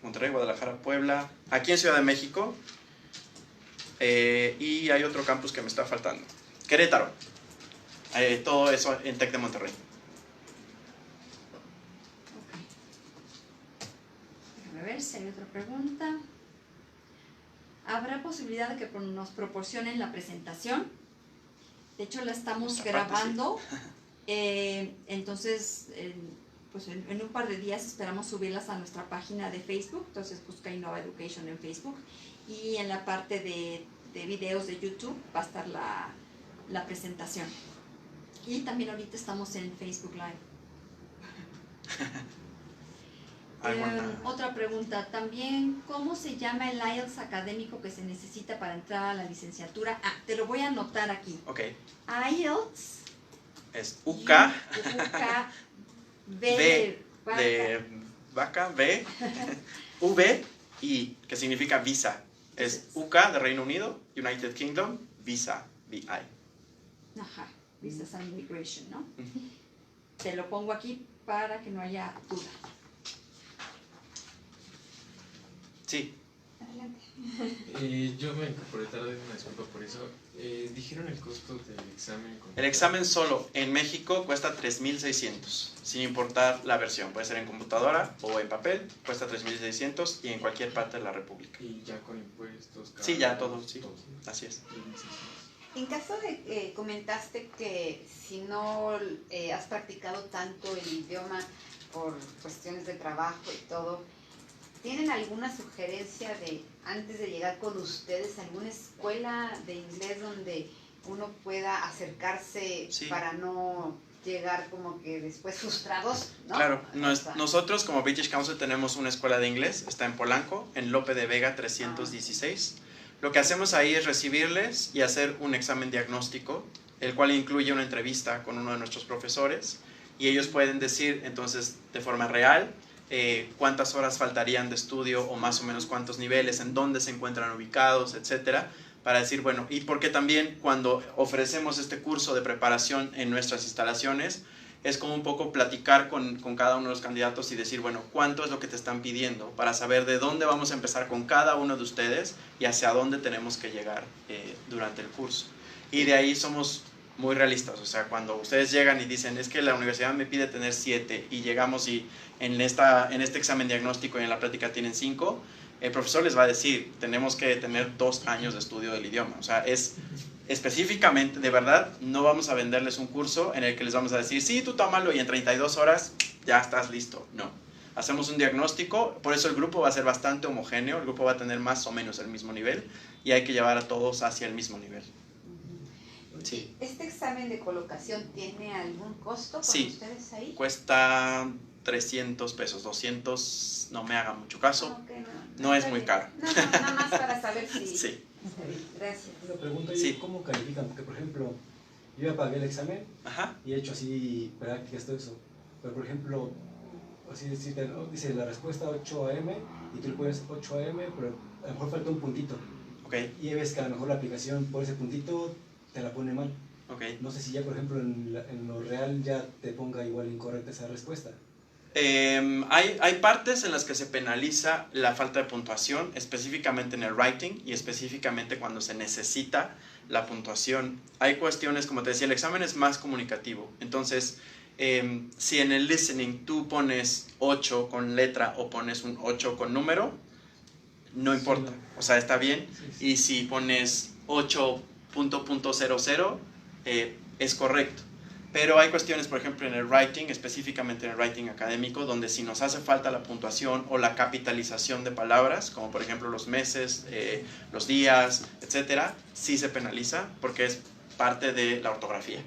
Monterrey, Guadalajara, Puebla. Aquí en Ciudad de México. Y hay otro campus que me está faltando. Querétaro. Todo eso en TEC de Monterrey. Déjame ver si hay otra pregunta. ¿Habrá posibilidad de que nos proporcionen la presentación? De hecho, la estamos Esta parte, grabando. Entonces, pues en un par de días esperamos subirlas a nuestra página de Facebook. Entonces busca Innova Education en Facebook. Y en la parte de videos de YouTube va a estar la presentación. Y también ahorita estamos en Facebook Live. Otra pregunta, también, ¿cómo se llama el IELTS académico que se necesita para entrar a la licenciatura? Te lo voy a anotar aquí. Ok. IELTS Es UK, B de vaca, B, V, I, que significa visa. Es UK de Reino Unido, United Kingdom, visa, VI. Ajá, Visas and Migration, ¿no? Te lo pongo aquí para que no haya duda. Sí. Adelante. Yo me incorporé tarde, una disculpa por eso. ¿Dijeron el costo del examen? El examen solo en México cuesta 3,600, sin importar la versión. Puede ser en computadora o en papel, cuesta 3,600 y en cualquier parte de la República. ¿Y ya con impuestos? Sí, ya todo, sí. Así es. 3,600. En caso de que comentaste que si no has practicado tanto el idioma por cuestiones de trabajo y todo, ¿tienen alguna sugerencia de, antes de llegar con ustedes, alguna escuela de inglés donde uno pueda acercarse Sí. para no llegar como que después frustrados, ¿no? Claro, O sea, nosotros como British Council tenemos una escuela de inglés, está en Polanco, en Lope de Vega 316. Lo que hacemos ahí es recibirles y hacer un examen diagnóstico, el cual incluye una entrevista con uno de nuestros profesores, y ellos pueden decir entonces de forma real cuántas horas faltarían de estudio o más o menos cuántos niveles, en dónde se encuentran ubicados, etcétera, para decir, bueno, y porque también cuando ofrecemos este curso de preparación en nuestras instalaciones, es como un poco platicar con cada uno de los candidatos y decir, bueno, cuánto es lo que te están pidiendo para saber de dónde vamos a empezar con cada uno de ustedes y hacia dónde tenemos que llegar durante el curso. Y de ahí somos muy realistas, o sea, cuando ustedes llegan y dicen, es que la universidad me pide tener 7 y llegamos y en este examen diagnóstico y en la práctica tienen 5, el profesor les va a decir, tenemos que tener 2 años de estudio del idioma, o sea, es específicamente, de verdad, no vamos a venderles un curso en el que les vamos a decir, sí, tú tómalo y en 32 horas ya estás listo. No. Hacemos un diagnóstico, por eso el grupo va a ser bastante homogéneo, el grupo va a tener más o menos el mismo nivel y hay que llevar a todos hacia el mismo nivel. Sí. ¿Este examen de colocación tiene algún costo con Sí. ustedes ahí? Cuesta 300 pesos, 200 no me haga mucho caso, Ah, ok, no es está muy bien. caro. No, nada más para saber si... Sí. Está bien, gracias. Una pregunta, Sí. ¿cómo califican? Porque, por ejemplo, yo ya pagué el examen Ajá. y he hecho así prácticas, todo eso. Pero, por ejemplo, así decirte, ¿no? Dice la respuesta 8 AM y tú le pones 8 AM, pero a lo mejor falta un puntito. Ok, Y ves que a lo mejor la aplicación por ese puntito te la pone mal. ok. No sé si ya, por ejemplo, en lo real ya te ponga igual incorrecta esa respuesta. Hay partes en las que se penaliza la falta de puntuación, específicamente en el writing y específicamente cuando se necesita la puntuación. Hay cuestiones, como te decía, el examen es más comunicativo. Entonces, si en el listening tú pones 8 con letra o pones un 8 con número, no importa, o sea, está bien. Y si pones 8.00, es correcto. Pero hay cuestiones, por ejemplo, en el writing, específicamente en el writing académico, donde si nos hace falta la puntuación o la capitalización de palabras, como por ejemplo los meses, los días, etcétera, sí se penaliza porque es parte de la ortografía.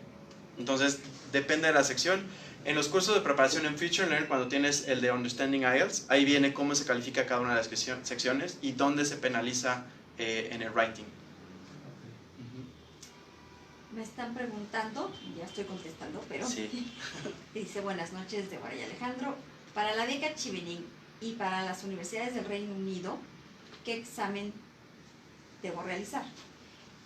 Entonces, depende de la sección. En los cursos de preparación en Future Learn, cuando tienes el de Understanding IELTS, ahí viene cómo se califica cada una de las secciones y dónde se penaliza en el writing. Me están preguntando, ya estoy contestando, pero Sí. dice, buenas noches, Deborah y Alejandro. Para la beca Chevening y para las universidades del Reino Unido, ¿qué examen debo realizar?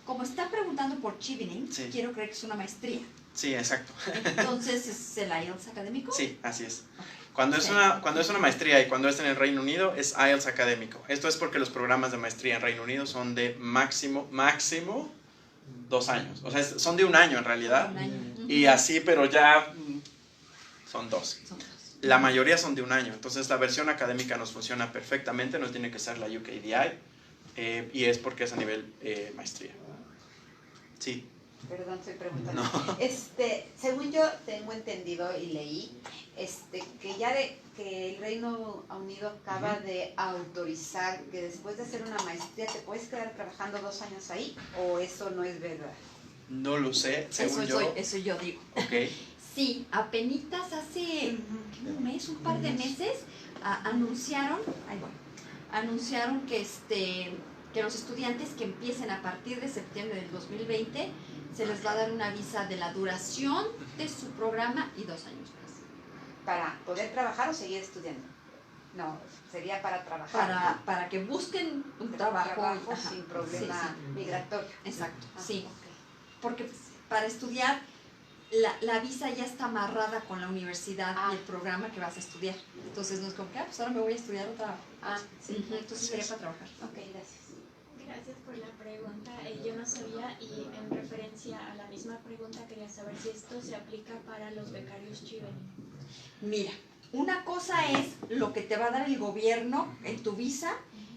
Como está preguntando por Chevening, Sí. quiero creer que es una maestría. Sí, exacto. Entonces, ¿es el IELTS académico? Sí, así es. Ok. Cuando es Sí. una maestría y cuando es en el Reino Unido es IELTS académico. Esto es porque los programas de maestría en Reino Unido son de máximo 2 años. O sea, son de 1 año en realidad. Un año. Y así, pero ya son 2. Son dos. La mayoría son de 1 año. Entonces la versión académica nos funciona perfectamente. No tiene que ser la UKVI. Y es porque es a nivel maestría. Sí. Perdón, estoy preguntando. No. Según yo tengo entendido y leí, que el Reino Unido acaba de autorizar que después de hacer una maestría te puedes quedar trabajando 2 años ahí, o eso no es verdad. No lo sé, según Eso yo digo. Ok. Sí, apenitas hace un mes, un par de meses, anunciaron que que los estudiantes que empiecen a partir de septiembre del 2020 se les va a dar una visa de la duración de su programa y 2 años más. ¿Para poder trabajar o seguir estudiando? No, sería para trabajar. Para que busquen un trabajo, ajá, sin problema migratorio. Exacto, Ah, sí. okay. Porque para estudiar la visa ya está amarrada con la universidad y el programa que vas a estudiar. Entonces no es como que, pues ahora me voy a estudiar otra. Sí. Entonces sería para trabajar. Ok, gracias. Gracias por la pregunta. Yo no sabía y en referencia a la misma pregunta quería saber si esto se aplica para los becarios Chevening. Mira, una cosa es lo que te va a dar el gobierno en tu visa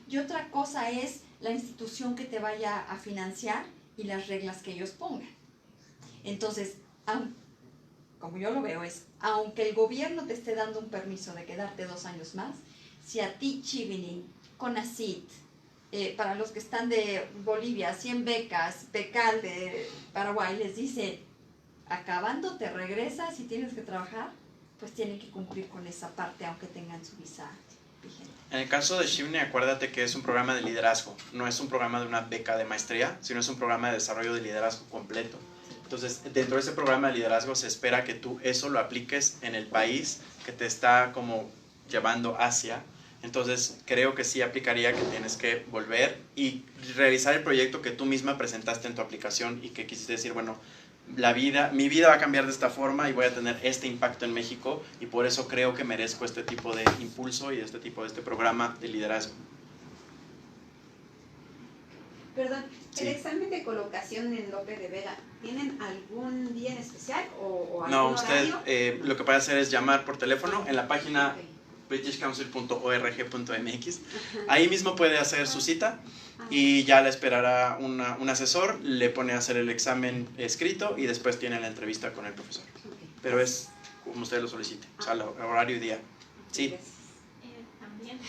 y otra cosa es la institución que te vaya a financiar y las reglas que ellos pongan. Entonces, como yo lo veo es, aunque el gobierno te esté dando un permiso de quedarte 2 años más, si a ti Chevening, CONACYT, para los que están de Bolivia, 100 becas, PECAL de Paraguay, les dice, acabando te regresas y tienes que trabajar, pues tienen que cumplir con esa parte aunque tengan su visa vigente. En el caso de Chevening, acuérdate que es un programa de liderazgo, no es un programa de una beca de maestría, sino es un programa de desarrollo de liderazgo completo. Entonces, dentro de ese programa de liderazgo se espera que tú eso lo apliques en el país que te está como llevando hacia. Entonces, creo que sí aplicaría que tienes que volver y realizar el proyecto que tú misma presentaste en tu aplicación y que quisiste decir, bueno, mi vida va a cambiar de esta forma y voy a tener este impacto en México y por eso creo que merezco este tipo de impulso y este programa de liderazgo. Perdón, Sí. ¿el examen de colocación en Lope de Vega tienen algún día en especial o algún No, usted horario? lo que puede hacer es llamar por teléfono en la página Ok. britishcouncil.org.mx. Ahí mismo puede hacer su cita y ya le esperará un asesor, le pone a hacer el examen escrito y después tiene la entrevista con el profesor. Ok. Pero es como usted lo solicite, o sea, el horario y día. Sí. Gracias. También,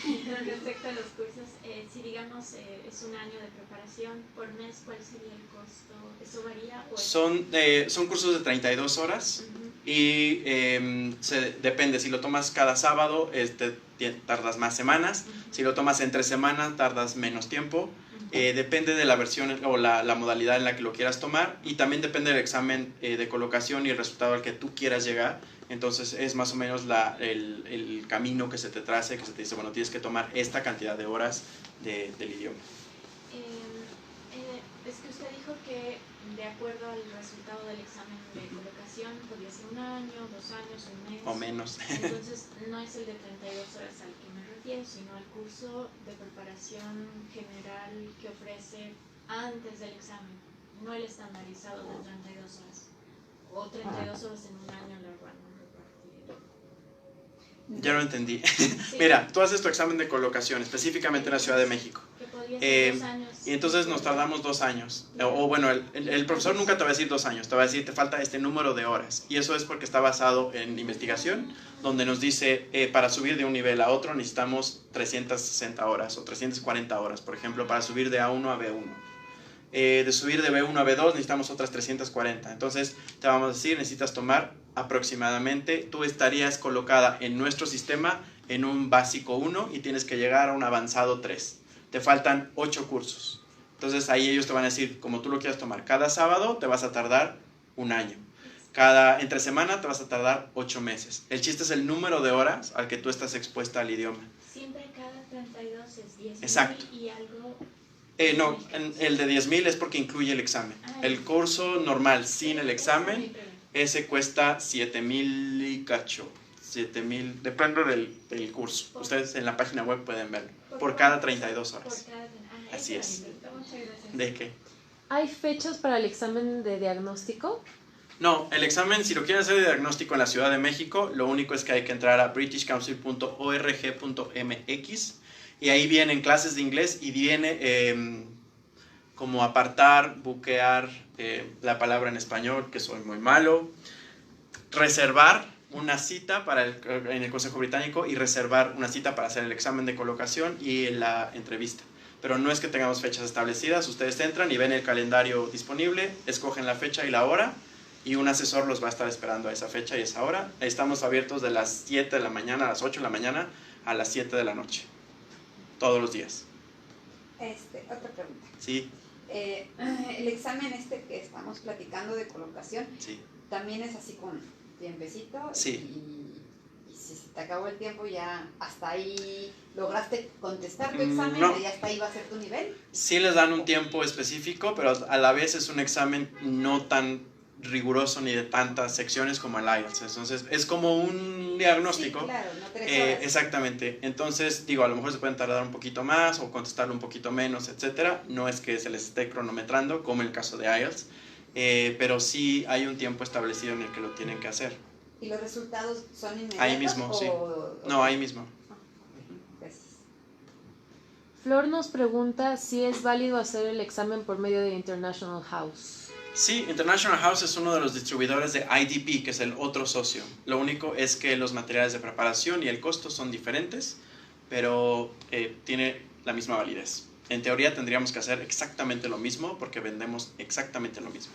respecto a los cursos, si digamos es un año de preparación por mes, ¿cuál sería el costo? ¿Eso varía? O Son cursos de 32 horas. Ujú. Y depende, si lo tomas cada sábado tardas más semanas, si lo tomas entre semanas tardas menos tiempo, depende de la versión o la modalidad en la que lo quieras tomar y también depende del examen de colocación y el resultado al que tú quieras llegar. Entonces es más o menos el camino que se te trace, que se te dice, bueno, tienes que tomar esta cantidad de horas del idioma. Es que usted dijo que de acuerdo al resultado del examen de colocación podría ser 1 año, 2 años, 1 mes. O menos. Entonces no es el de 32 horas al que me refiero, sino al curso de preparación general que ofrece antes del examen, no el estandarizado de 32 horas. O 32 horas en 1 año la van a repartir. Ya lo entendí. Sí. Mira, tú haces tu examen de colocación específicamente en la Ciudad de México. Que podría ser 2 años. Y entonces nos tardamos 2 años. O bueno, el profesor nunca te va a decir 2 años, te va a decir te falta este número de horas. Y eso es porque está basado en investigación, donde nos dice para subir de un nivel a otro necesitamos 360 horas o 340 horas, por ejemplo, para subir de A1 a B1. De subir de B1 a B2 necesitamos otras 340. Entonces te vamos a decir, necesitas tomar aproximadamente, tú estarías colocada en nuestro sistema en un básico 1 y tienes que llegar a un avanzado 3. Te faltan 8 cursos. Entonces ahí ellos te van a decir, como tú lo quieras tomar, cada sábado te vas a tardar 1 año. Entre semana te vas a tardar 8 meses. El chiste es el número de horas al que tú estás expuesta al idioma. Siempre cada 32 es 10.000 Exacto. y algo. No, el de 10,000 es porque incluye el examen. El curso normal sin el examen, ese cuesta 7,000 y cacho. 7,000, depende del curso. Ustedes en la página web pueden verlo. Por cada 32 horas. Así es. Muchas gracias. ¿De qué? ¿Hay fechas para el examen de diagnóstico? No, el examen, si lo quieren hacer de diagnóstico en la Ciudad de México, lo único es que hay que entrar a britishcouncil.org.mx y ahí vienen clases de inglés y viene como apartar, buquear, la palabra en español, que soy muy malo, reservar una cita en el Consejo Británico y reservar una cita para hacer el examen de colocación y la entrevista. Pero no es que tengamos fechas establecidas, ustedes entran y ven el calendario disponible, escogen la fecha y la hora y un asesor los va a estar esperando a esa fecha y esa hora. Estamos abiertos de las 7 de la mañana a las 8 de la mañana a las 7 de la noche, todos los días. Otra pregunta. Sí, El examen que estamos platicando de colocación, sí. también es así con tiempecito. Sí. Y si se te acabó el tiempo, ya hasta ahí lograste contestar tu examen, No. y ya hasta ahí va a ser tu nivel. Sí les dan un tiempo específico, pero a la vez es un examen no tan riguroso ni de tantas secciones como el IELTS. Entonces es como un diagnóstico. Sí, claro, no 3 horas. Exactamente. Entonces, digo, a lo mejor se pueden tardar un poquito más o contestarlo un poquito menos, etcétera. No es que se les esté cronometrando, como en el caso de IELTS, pero sí hay un tiempo establecido en el que lo tienen que hacer. ¿Y los resultados son inmediatos? Ahí mismo, sí. No, ahí mismo. Gracias. Flor nos pregunta si es válido hacer el examen por medio de International House. Sí, International House es uno de los distribuidores de IDP, que es el otro socio. Lo único es que los materiales de preparación y el costo son diferentes, pero tiene la misma validez. En teoría tendríamos que hacer exactamente lo mismo porque vendemos exactamente lo mismo.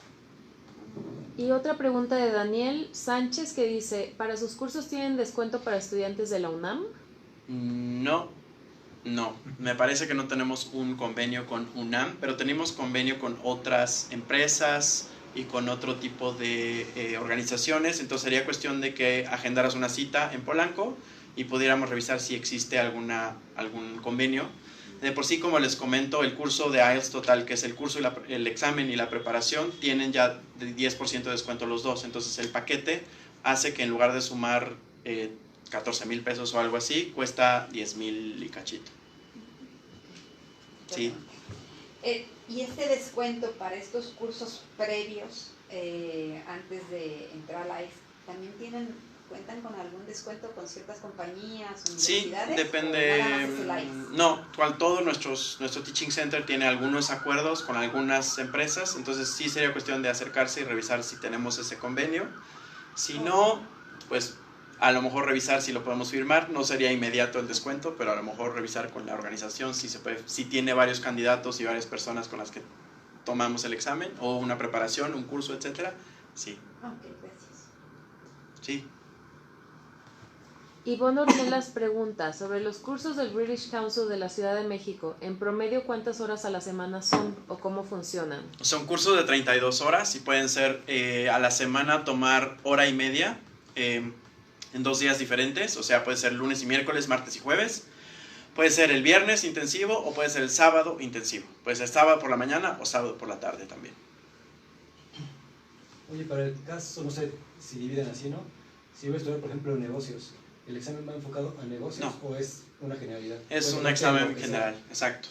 Y otra pregunta de Daniel Sánchez que dice, ¿para sus cursos tienen descuento para estudiantes de la UNAM? No, me parece que no tenemos un convenio con UNAM, pero tenemos convenio con otras empresas y con otro tipo de organizaciones, entonces sería cuestión de que agendaras una cita en Polanco y pudiéramos revisar si existe algún convenio. De por sí, como les comento, el curso de IELTS total, que es el curso, el examen y la preparación, tienen ya 10% de descuento los dos, entonces el paquete hace que en lugar de sumar 14,000 pesos o algo así, cuesta 10,000 y cachito. Sí. ¿Y este descuento para estos cursos previos, antes de entrar a la IELTS, también cuentan con algún descuento con ciertas compañías, universidades? Sí, depende. ¿O nada más es el IELTS? No, todo nuestro Teaching Center tiene algunos acuerdos con algunas empresas, entonces sí sería cuestión de acercarse y revisar si tenemos ese convenio. Si no, pues a lo mejor revisar si lo podemos firmar. No sería inmediato el descuento, pero a lo mejor revisar con la organización si se puede, si tiene varios candidatos y varias personas con las que tomamos el examen o una preparación, un curso, etcétera. Sí. Ok, gracias. Sí. Ivonne Ornelas pregunta sobre los cursos del British Council de la Ciudad de México. En promedio, ¿cuántas horas a la semana son o cómo funcionan? Son cursos de 32 horas y pueden ser a la semana tomar hora y media en 2 días diferentes. O sea, puede ser lunes y miércoles, martes y jueves. Puede ser el viernes intensivo o puede ser el sábado intensivo. Puede ser sábado por la mañana o sábado por la tarde también. Oye, para el caso, no sé si dividen así, ¿no? Si voy a estudiar, por ejemplo, negocios, ¿el examen va enfocado a negocios o es una generalidad? Es un examen general, exacto.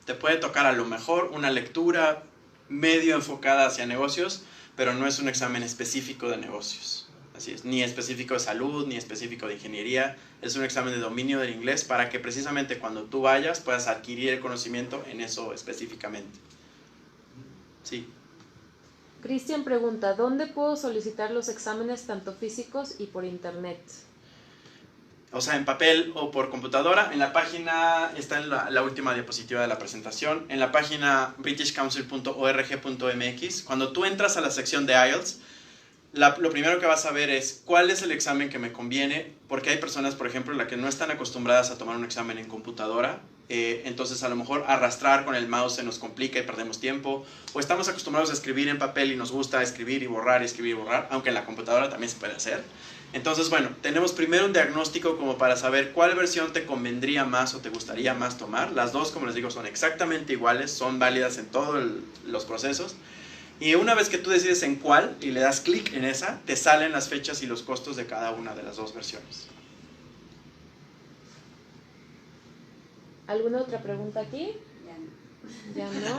Te puede tocar a lo mejor una lectura medio enfocada hacia negocios, pero no es un examen específico de negocios. Así es, ni específico de salud, ni específico de ingeniería. Es un examen de dominio del inglés para que precisamente cuando tú vayas puedas adquirir el conocimiento en eso específicamente. Sí. Cristian pregunta, ¿dónde puedo solicitar los exámenes tanto físicos y por internet? O sea, en papel o por computadora. En la página, está en la última diapositiva de la presentación, en la página britishcouncil.org.mx, cuando tú entras a la sección de IELTS, lo primero que vas a ver es cuál es el examen que me conviene, porque hay personas, por ejemplo, las que no están acostumbradas a tomar un examen en computadora, entonces a lo mejor arrastrar con el mouse se nos complica y perdemos tiempo, o estamos acostumbrados a escribir en papel y nos gusta escribir y borrar, aunque en la computadora también se puede hacer. Entonces, bueno, tenemos primero un diagnóstico como para saber cuál versión te convendría más o te gustaría más tomar. Las dos, como les digo, son exactamente iguales, son válidas en todos los procesos. Y una vez que tú decides en cuál y le das clic en esa, te salen las fechas y los costos de cada una de las dos versiones. ¿Alguna otra pregunta aquí? Ya no. Ya no.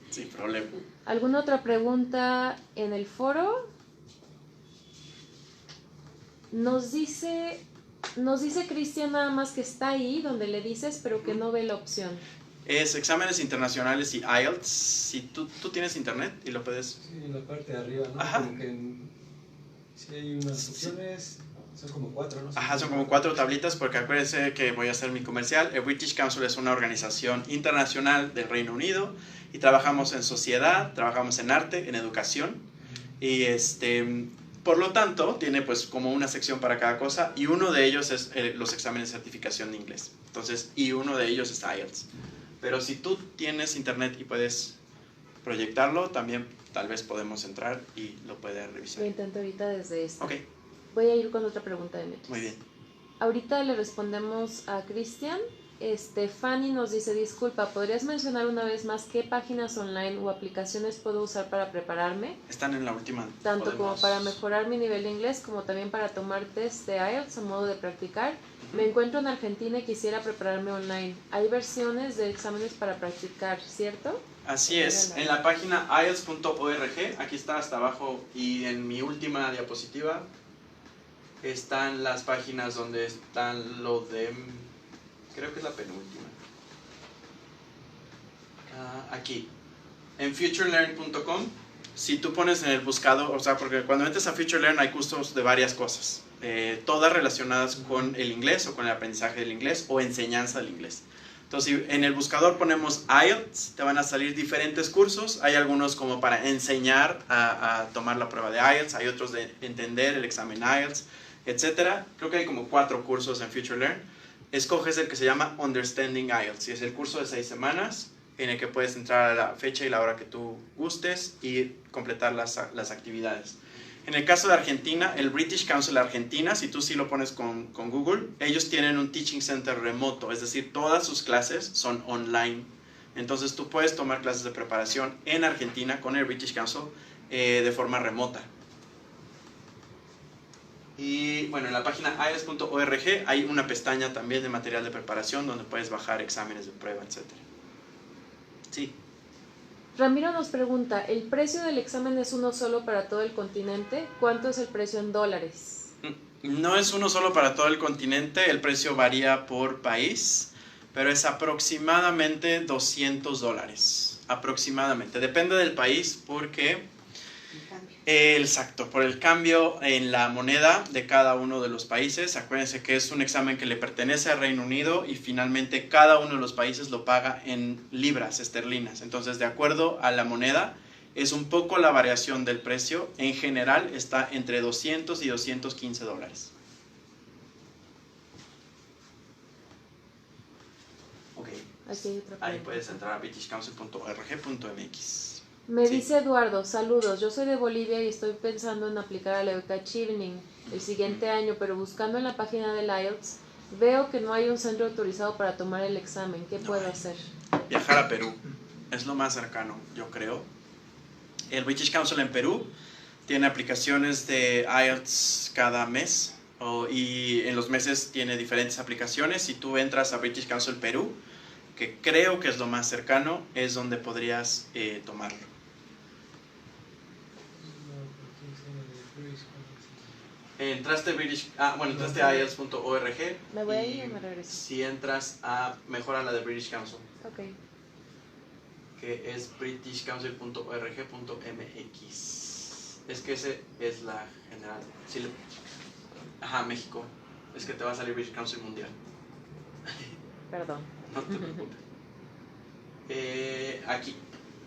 Sin problema. ¿Alguna otra pregunta en el foro? Nos dice Cristian nada más que está ahí donde le dices, pero que no ve la opción. Es exámenes internacionales y IELTS. Si tú tienes internet y lo puedes... Sí, en la parte de arriba, ¿no? Ajá. Como que si hay unas opciones, son como 4, ¿no? Ajá, son como 4 tablitas, porque acuérdense que voy a hacer mi comercial. El British Council es una organización internacional del Reino Unido y trabajamos en sociedad, trabajamos en arte, en educación. Y por lo tanto, tiene pues como una sección para cada cosa y uno de ellos es los exámenes de certificación de inglés. Entonces, y uno de ellos es IELTS. Pero si tú tienes internet y puedes proyectarlo, también tal vez podemos entrar y lo puedes revisar. Lo intento ahorita desde esta. Ok, Voy a ir con otra pregunta de Netflix. muy bien. Ahorita le respondemos a Cristian. Fanny nos dice, disculpa, ¿podrías mencionar una vez más qué páginas online o aplicaciones puedo usar para prepararme? Están en la última. Tanto como para mejorar mi nivel de inglés, como también para tomar test de IELTS a modo de practicar. Me encuentro en Argentina y quisiera prepararme online. Hay versiones de exámenes para practicar, ¿cierto? Así es, en la página ielts.org, aquí está hasta abajo y en mi última diapositiva están las páginas donde están lo de, creo que es la penúltima. Aquí, en futurelearn.com, si tú pones en el buscador, o sea, porque cuando metes a FutureLearn hay cursos de varias cosas, todas relacionadas con el inglés o con el aprendizaje del inglés o enseñanza del inglés. Entonces, si en el buscador ponemos IELTS, te van a salir diferentes cursos. Hay algunos como para enseñar a tomar la prueba de IELTS, hay otros de entender el examen IELTS, etc. Creo que hay como 4 cursos en FutureLearn. Escoges el que se llama Understanding IELTS, y es el curso de 6 semanas en el que puedes entrar a la fecha y la hora que tú gustes y completar las actividades. En el caso de Argentina, el British Council Argentina, si tú sí lo pones con Google, ellos tienen un teaching center remoto, es decir, todas sus clases son online. Entonces tú puedes tomar clases de preparación en Argentina con el British Council de forma remota. Y bueno, en la página ielts.org hay una pestaña también de material de preparación donde puedes bajar exámenes de prueba, etc. Sí. Ramiro nos pregunta, ¿el precio del examen es uno solo para todo el continente? ¿Cuánto es el precio en dólares? No es uno solo para todo el continente, el precio varía por país, pero es aproximadamente $200. Aproximadamente. Depende del país porque... Exacto, por el cambio en la moneda de cada uno de los países. Acuérdense que es un examen que le pertenece al Reino Unido y finalmente cada uno de los países lo paga en libras esterlinas. Entonces, de acuerdo a la moneda, es un poco la variación del precio. En general está entre $200 y $215. Ok. Aquí hay otra Ahí pregunta. puedes entrar a britishcouncil.org.mx. Me Sí. dice Eduardo, saludos, yo soy de Bolivia y estoy pensando en aplicar a la beca Achieving el siguiente año, pero buscando en la página del IELTS veo que no hay un centro autorizado para tomar el examen. ¿Qué puedo hacer? Viajar a Perú es lo más cercano, yo creo. El British Council en Perú tiene aplicaciones de IELTS cada mes y en los meses tiene diferentes aplicaciones. Si tú entras a British Council Perú, que creo que es lo más cercano, es donde podrías tomarlo. Entraste a IELTS.org. ¿Me voy a ir o me regreso? Si entras a mejora la de British Council, Ok. que es britishcouncil.org.mx. Es que ese es la general. Sí, ajá, México. Es que te va a salir British Council Mundial. Perdón. No te preocupes. Aquí.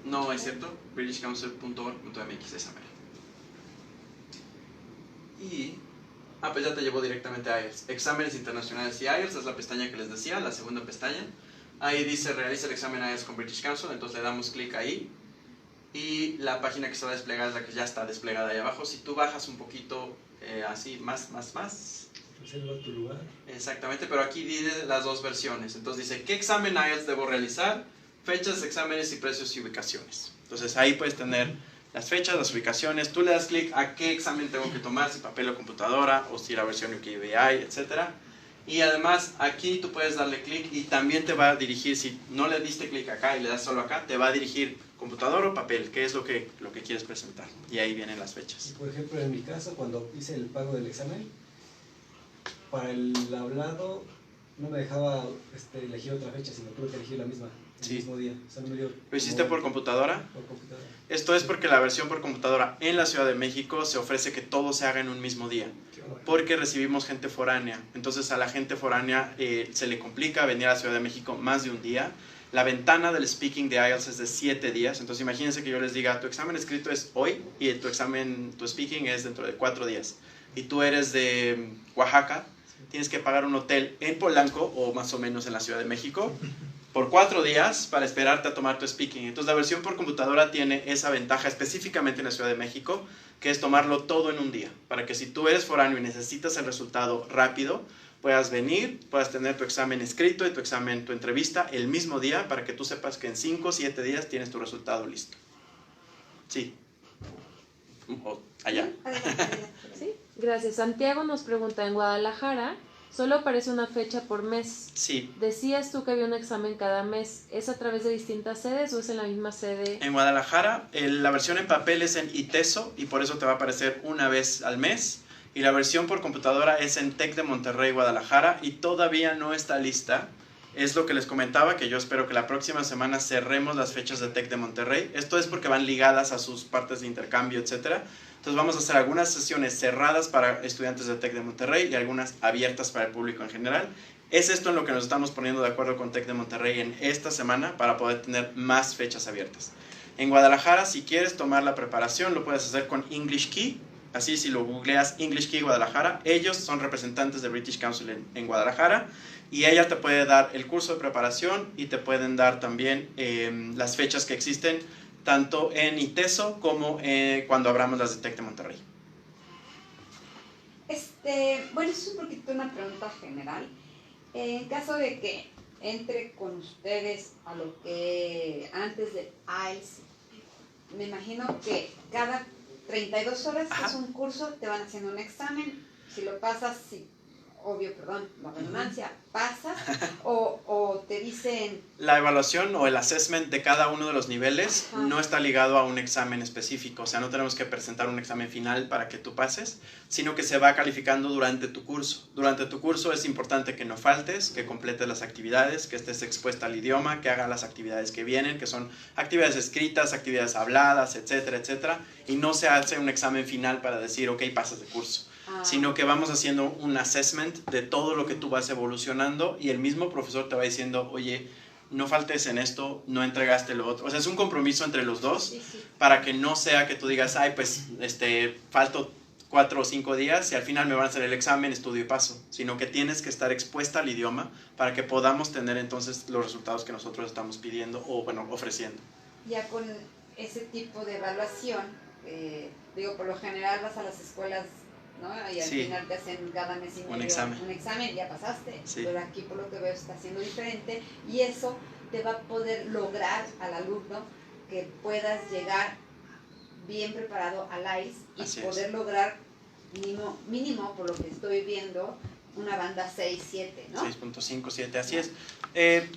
No, es cierto. britishcouncil.org.mx, esa mera. Y... pues ya te llevó directamente a IELTS. Exámenes internacionales y IELTS es la pestaña que les decía, la segunda pestaña. Ahí dice realiza el examen IELTS con British Council, entonces le damos clic ahí. Y la página que se va a desplegar es la que ya está desplegada ahí abajo. Si tú bajas un poquito así, más. Reserva tu lugar. Exactamente, pero aquí dice las dos versiones. Entonces dice, ¿qué examen IELTS debo realizar? Fechas, exámenes y precios y ubicaciones. Entonces ahí puedes tener las fechas, las ubicaciones. Tú le das clic a qué examen tengo que tomar, si papel o computadora, o si la versión UKVI, etc. Y además aquí tú puedes darle clic y también te va a dirigir, si no le diste clic acá y le das solo acá, te va a dirigir computadora o papel, qué es lo que quieres presentar. Y ahí vienen las fechas. Por ejemplo, en mi caso, cuando hice el pago del examen, para el hablado no me dejaba elegir otra fecha, sino tuve que elegir la misma, el mismo día. O sea, no me dio ¿Lo hiciste por computadora? por computadora. Esto es porque la versión por computadora en la Ciudad de México se ofrece que todo se haga en un mismo día, porque recibimos gente foránea. Entonces a la gente foránea se le complica venir a la Ciudad de México más de un día. La ventana del speaking de IELTS es de 7 días, entonces imagínense que yo les diga, tu examen escrito es hoy y tu speaking es dentro de 4 días. Y tú eres de Oaxaca, tienes que pagar un hotel en Polanco o más o menos en la Ciudad de México por 4 días para esperarte a tomar tu speaking. Entonces la versión por computadora tiene esa ventaja específicamente en la Ciudad de México, que es tomarlo todo en un día, para que si tú eres foráneo y necesitas el resultado rápido, puedas venir, puedas tener tu examen escrito y tu entrevista el mismo día, para que tú sepas que en 5 o 7 días tienes tu resultado listo. Sí. Allá. Sí, gracias. Santiago nos pregunta, en Guadalajara solo aparece una fecha por mes. Sí. Decías tú que había un examen cada mes. ¿Es a través de distintas sedes o es en la misma sede? En Guadalajara, la versión en papel es en ITESO y por eso te va a aparecer una vez al mes. Y la versión por computadora es en TEC de Monterrey, Guadalajara, y todavía no está lista. Es lo que les comentaba, que yo espero que la próxima semana cerremos las fechas de TEC de Monterrey. Esto es porque van ligadas a sus partes de intercambio, etc. Entonces vamos a hacer algunas sesiones cerradas para estudiantes de TEC de Monterrey y algunas abiertas para el público en general. Es esto en lo que nos estamos poniendo de acuerdo con TEC de Monterrey en esta semana para poder tener más fechas abiertas. En Guadalajara, si quieres tomar la preparación, lo puedes hacer con English Key. Así, si lo googleas English Key Guadalajara, ellos son representantes de British Council en Guadalajara y ella te puede dar el curso de preparación y te pueden dar también las fechas que existen tanto en ITESO como cuando abramos las de TEC de Monterrey. Bueno, es un poquito una pregunta general. En caso de que entre con ustedes a lo que antes de IELTS, me imagino que cada 32 horas que es un curso, te van haciendo un examen, si lo pasas, obvio, perdón, la redundancia, pasas, o te dicen... La evaluación o el assessment de cada uno de los niveles no está ligado a un examen específico, o sea, no tenemos que presentar un examen final para que tú pases, sino que se va calificando durante tu curso. Durante tu curso es importante que no faltes, que completes las actividades, que estés expuesta al idioma, que hagas las actividades que vienen, que son actividades escritas, actividades habladas, etcétera, etcétera, y no se hace un examen final para decir, ok, pasas de curso. Sino que vamos haciendo un assessment de todo lo que tú vas evolucionando y el mismo profesor te va diciendo, oye, no faltes en esto, no entregaste lo otro. O sea, es un compromiso entre los dos para que no sea que tú digas, ay, pues falto 4 o 5 días y al final me van a hacer el examen, estudio y paso. Sino que tienes que estar expuesta al idioma para que podamos tener entonces los resultados que nosotros estamos pidiendo o, bueno, ofreciendo. Ya con ese tipo de evaluación, por lo general vas a las escuelas, ¿no? Y al final te hacen cada mes y medio un examen, ya pasaste, pero aquí por lo que veo está siendo diferente y eso te va a poder lograr al alumno que puedas llegar bien preparado al IELTS y poder lograr mínimo, por lo que estoy viendo, una banda 6-7, ¿no? 6.5, 7, así es.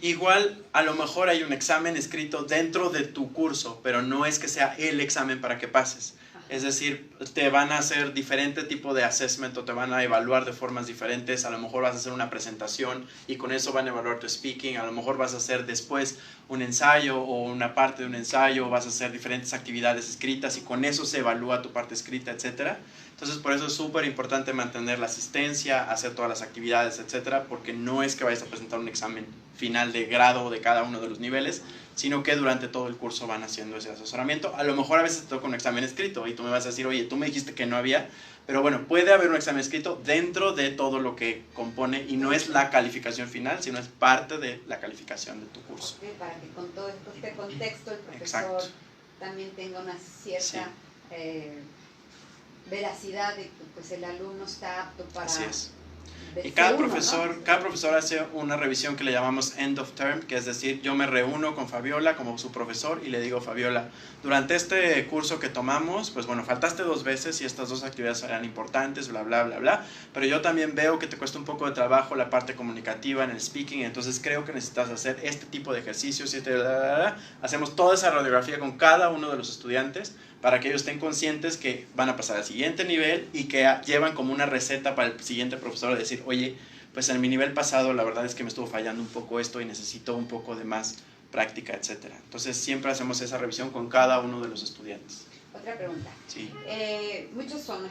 Igual, a lo mejor hay un examen escrito dentro de tu curso, pero no es que sea el examen para que pases. Es decir, te van a hacer diferente tipo de assessment o te van a evaluar de formas diferentes. A lo mejor vas a hacer una presentación y con eso van a evaluar tu speaking. A lo mejor vas a hacer después un ensayo o una parte de un ensayo. Vas a hacer diferentes actividades escritas y con eso se evalúa tu parte escrita, etcétera. Entonces, por eso es súper importante mantener la asistencia, hacer todas las actividades, etcétera, porque no es que vayas a presentar un examen final de grado de cada uno de los niveles, sino que durante todo el curso van haciendo ese asesoramiento. A lo mejor a veces te toca un examen escrito y tú me vas a decir, oye, tú me dijiste que no había, pero bueno, puede haber un examen escrito dentro de todo lo que compone y no es la calificación final, sino es parte de la calificación de tu curso. Para que con todo este contexto el profesor también tenga una cierta veracidad de que pues, el alumno está apto para... Así es. Y cada profesor hace una revisión que le llamamos end of term, que es decir, yo me reúno con Fabiola como su profesor y le digo, Fabiola, durante este curso que tomamos, pues bueno, faltaste 2 veces y estas 2 actividades eran importantes, bla, bla, bla, bla, pero yo también veo que te cuesta un poco de trabajo la parte comunicativa en el speaking, entonces creo que necesitas hacer este tipo de ejercicios, hacemos toda esa radiografía con cada uno de los estudiantes para que ellos estén conscientes que van a pasar al siguiente nivel y que llevan como una receta para el siguiente profesor de decir, oye, pues en mi nivel pasado la verdad es que me estuvo fallando un poco esto y necesito un poco de más práctica, etcétera. Entonces siempre hacemos esa revisión con cada uno de los estudiantes. Otra pregunta. Sí. Muchos son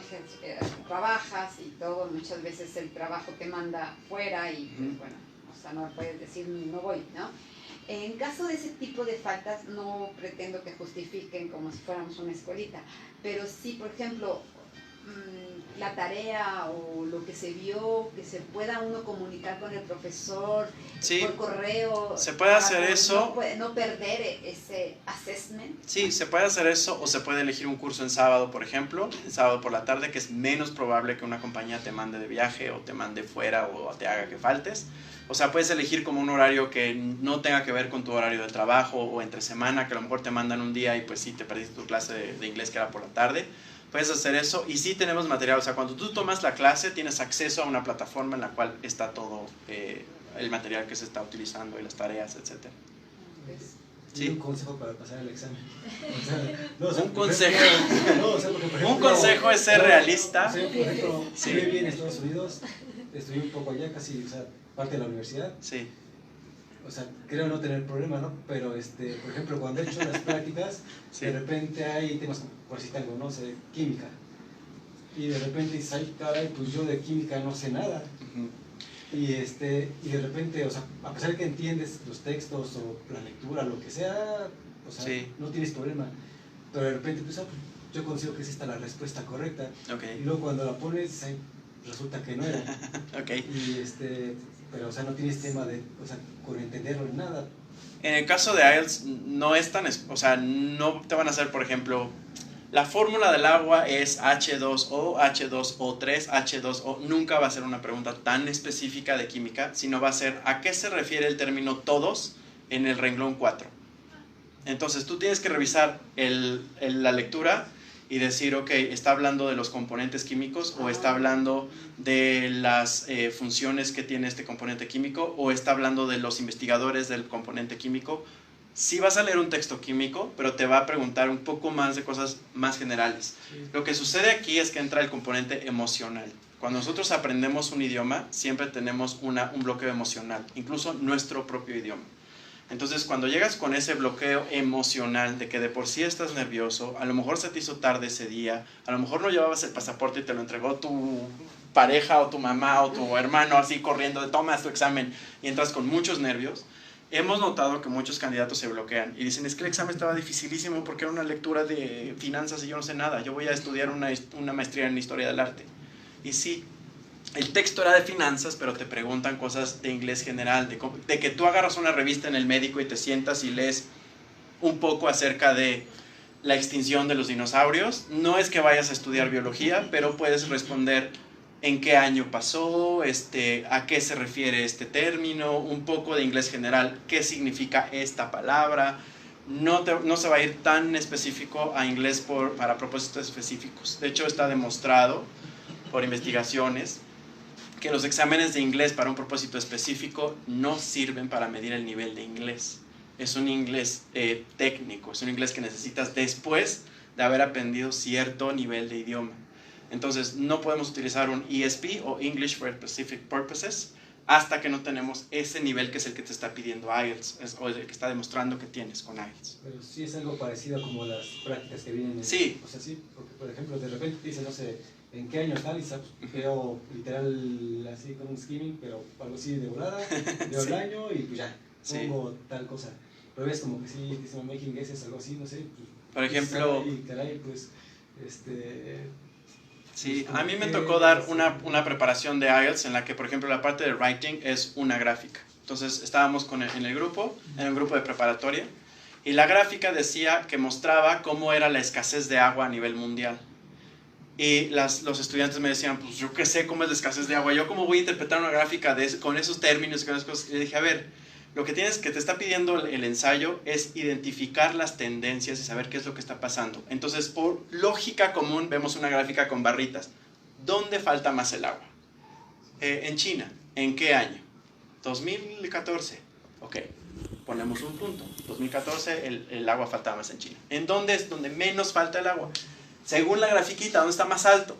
trabajas y todo, muchas veces el trabajo te manda fuera y pues, bueno, o sea, no puedes decir no voy, ¿no? En caso de ese tipo de faltas, no pretendo que justifiquen como si fuéramos una escuelita, pero sí, por ejemplo, la tarea o lo que se vio, que se pueda uno comunicar con el profesor Sí, por correo. se puede hacer eso. No perder ese assessment. Sí, se puede hacer eso, o se puede elegir un curso en sábado, por ejemplo, en sábado por la tarde, que es menos probable que una compañía te mande de viaje o te mande fuera o te haga que faltes. O sea, puedes elegir como un horario que no tenga que ver con tu horario de trabajo o entre semana, que a lo mejor te mandan un día y pues sí, te perdiste tu clase de inglés que era por la tarde. Puedes hacer eso, y sí tenemos material. O sea, cuando tú tomas la clase tienes acceso a una plataforma en la cual está todo el material que se está utilizando y las tareas, etc. Sí. Un consejo para pasar el examen. Un consejo. Un consejo es ser realista. O sea, por ejemplo, sí. Yo viví en Estados Unidos, estudié un poco allá, casi, o sea, parte de la universidad. Sí. O sea, creo no tener problema, ¿no? Pero, por ejemplo, cuando he hecho las prácticas, sí. De repente hay temas, por si tengo, no sé, química. Y de repente dices, ay, caray, pues yo de química no sé nada. Y de repente, o sea, a pesar de que entiendes los textos o la lectura, lo que sea, o sea, sí. No tienes problema. Pero de repente, pues, yo considero que es esta la respuesta correcta. Okay. Y luego cuando la pones, ay, resulta que no era. Okay. Y pero, o sea, no tienes tema de, o sea, con entenderlo ni nada. En el caso de IELTS, no es tan, o sea, no te van a hacer, por ejemplo, la fórmula del agua es H2O, H2O3, H2O. Nunca va a ser una pregunta tan específica de química, sino va a ser ¿a qué se refiere el término todos en el renglón 4? Entonces tú tienes que revisar la lectura y decir, ok, ¿está hablando de los componentes químicos o está hablando de las funciones que tiene este componente químico o está hablando de los investigadores del componente químico? Sí vas a leer un texto químico, pero te va a preguntar un poco más de cosas más generales. Sí. Lo que sucede aquí es que entra el componente emocional. Cuando nosotros aprendemos un idioma, siempre tenemos un bloqueo emocional, incluso nuestro propio idioma. Entonces, cuando llegas con ese bloqueo emocional de que de por sí estás nervioso, a lo mejor se te hizo tarde ese día, a lo mejor no llevabas el pasaporte y te lo entregó tu pareja o tu mamá o tu hermano así corriendo de tomas tu examen y entras con muchos nervios, hemos notado que muchos candidatos se bloquean y dicen, es que el examen estaba dificilísimo porque era una lectura de finanzas y yo no sé nada, yo voy a estudiar una maestría en historia del arte. Y sí, el texto era de finanzas, pero te preguntan cosas de inglés general, de que tú agarras una revista en el médico y te sientas y lees un poco acerca de la extinción de los dinosaurios. No es que vayas a estudiar biología, pero puedes responder en qué año pasó, a qué se refiere este término, un poco de inglés general, qué significa esta palabra. No se va a ir tan específico a inglés para propósitos específicos. De hecho, está demostrado por investigaciones que los exámenes de inglés para un propósito específico no sirven para medir el nivel de inglés. Es un inglés técnico, es un inglés que necesitas después de haber aprendido cierto nivel de idioma. Entonces, no podemos utilizar un ESP o English for Specific Purposes hasta que no tenemos ese nivel que es el que te está pidiendo IELTS o el que está demostrando que tienes con IELTS. Pero sí es algo parecido como las prácticas que vienen. Sí. O sea, sí, porque por ejemplo, de repente te dicen, no sé, ¿en qué año tal? Y veo literal así con un skimming, pero algo así de volada, veo sí. El año y pues ya, pongo sí. Tal cosa. Pero ves como que sí, dicen making guesses, algo así, no sé. Pues, por ejemplo... Y caray, pues, Sí, pues a mí me tocó dar una preparación de IELTS en la que, por ejemplo, la parte de writing es una gráfica. Entonces, estábamos en un grupo de preparatoria, y la gráfica decía que mostraba cómo era la escasez de agua a nivel mundial. Y los estudiantes me decían, pues yo qué sé cómo es la escasez de agua, yo cómo voy a interpretar una gráfica con esos términos, con esas cosas. Y le dije, a ver, lo que te está pidiendo el ensayo es identificar las tendencias y saber qué es lo que está pasando. Entonces, por lógica común, vemos una gráfica con barritas. ¿Dónde falta más el agua? En China. ¿En qué año? 2014. Ok, ponemos un punto. 2014 el agua faltaba más en China. ¿En dónde es donde menos falta el agua? Según la grafiquita, ¿dónde está más alto?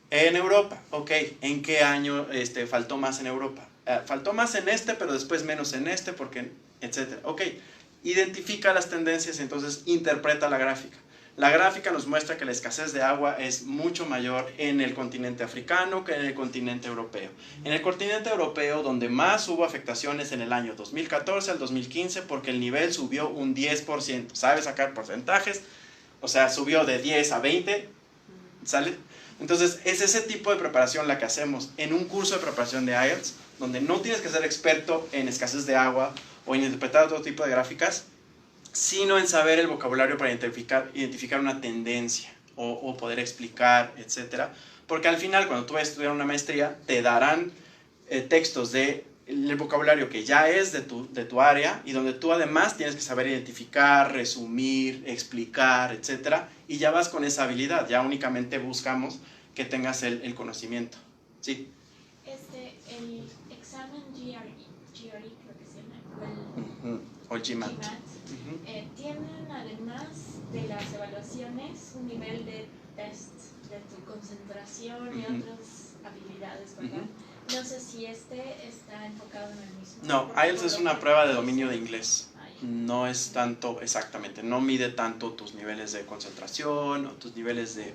En Europa. Ok, ¿en qué año faltó más en Europa? Faltó más en pero después menos en porque, etc. Ok, identifica las tendencias y entonces interpreta la gráfica. La gráfica nos muestra que la escasez de agua es mucho mayor en el continente africano que en el continente europeo. En el continente europeo, donde más hubo afectaciones en el año 2014 al 2015, porque el nivel subió un 10%. ¿Sabe sacar porcentajes? O sea, subió de 10 a 20, ¿sale? Entonces, es ese tipo de preparación la que hacemos en un curso de preparación de IELTS, donde no tienes que ser experto en escasez de agua o en interpretar otro tipo de gráficas, sino en saber el vocabulario para identificar una tendencia o poder explicar, etc. Porque al final, cuando tú vas a estudiar una maestría, te darán textos del vocabulario que ya es de tu área y donde tú además tienes que saber identificar, resumir, explicar, etc. Y ya vas con esa habilidad, ya únicamente buscamos que tengas el conocimiento. ¿Sí? El examen GRE, creo que se llama, o el GMAT. Tienen además de las evaluaciones un nivel de test de tu concentración y otras habilidades, ¿verdad? No sé si está enfocado en el mismo. No, IELTS es una prueba de dominio de inglés. No es tanto, exactamente, no mide tanto tus niveles de concentración o tus niveles de...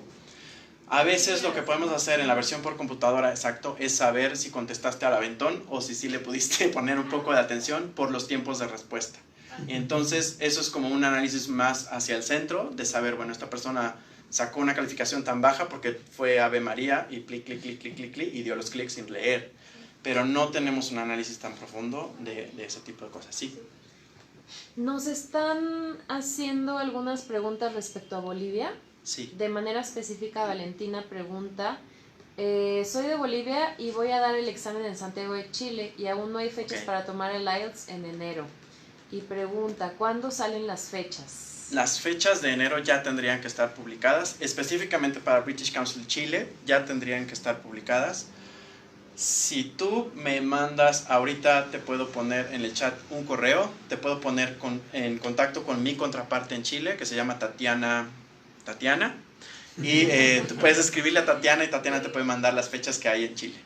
A veces lo que podemos hacer en la versión por computadora, exacto, es saber si contestaste al aventón o si sí le pudiste poner un poco de atención por los tiempos de respuesta. Y entonces eso es como un análisis más hacia el centro de saber, bueno, esta persona sacó una calificación tan baja porque fue Ave María y clic, clic, clic, clic, clic, clic, y dio los clics sin leer. Pero no tenemos un análisis tan profundo de ese tipo de cosas. Sí. Nos están haciendo algunas preguntas respecto a Bolivia. Sí. De manera específica, Valentina pregunta, soy de Bolivia y voy a dar el examen en Santiago de Chile y aún no hay fechas para tomar el IELTS en enero. Y pregunta, ¿cuándo salen las fechas? Las fechas de enero ya tendrían que estar publicadas, específicamente para British Council Chile, ya tendrían que estar publicadas. Si tú me mandas, ahorita te puedo poner en el chat un correo, te puedo poner en contacto con mi contraparte en Chile, que se llama Tatiana, y tú puedes escribirle a Tatiana y Tatiana te puede mandar las fechas que hay en Chile.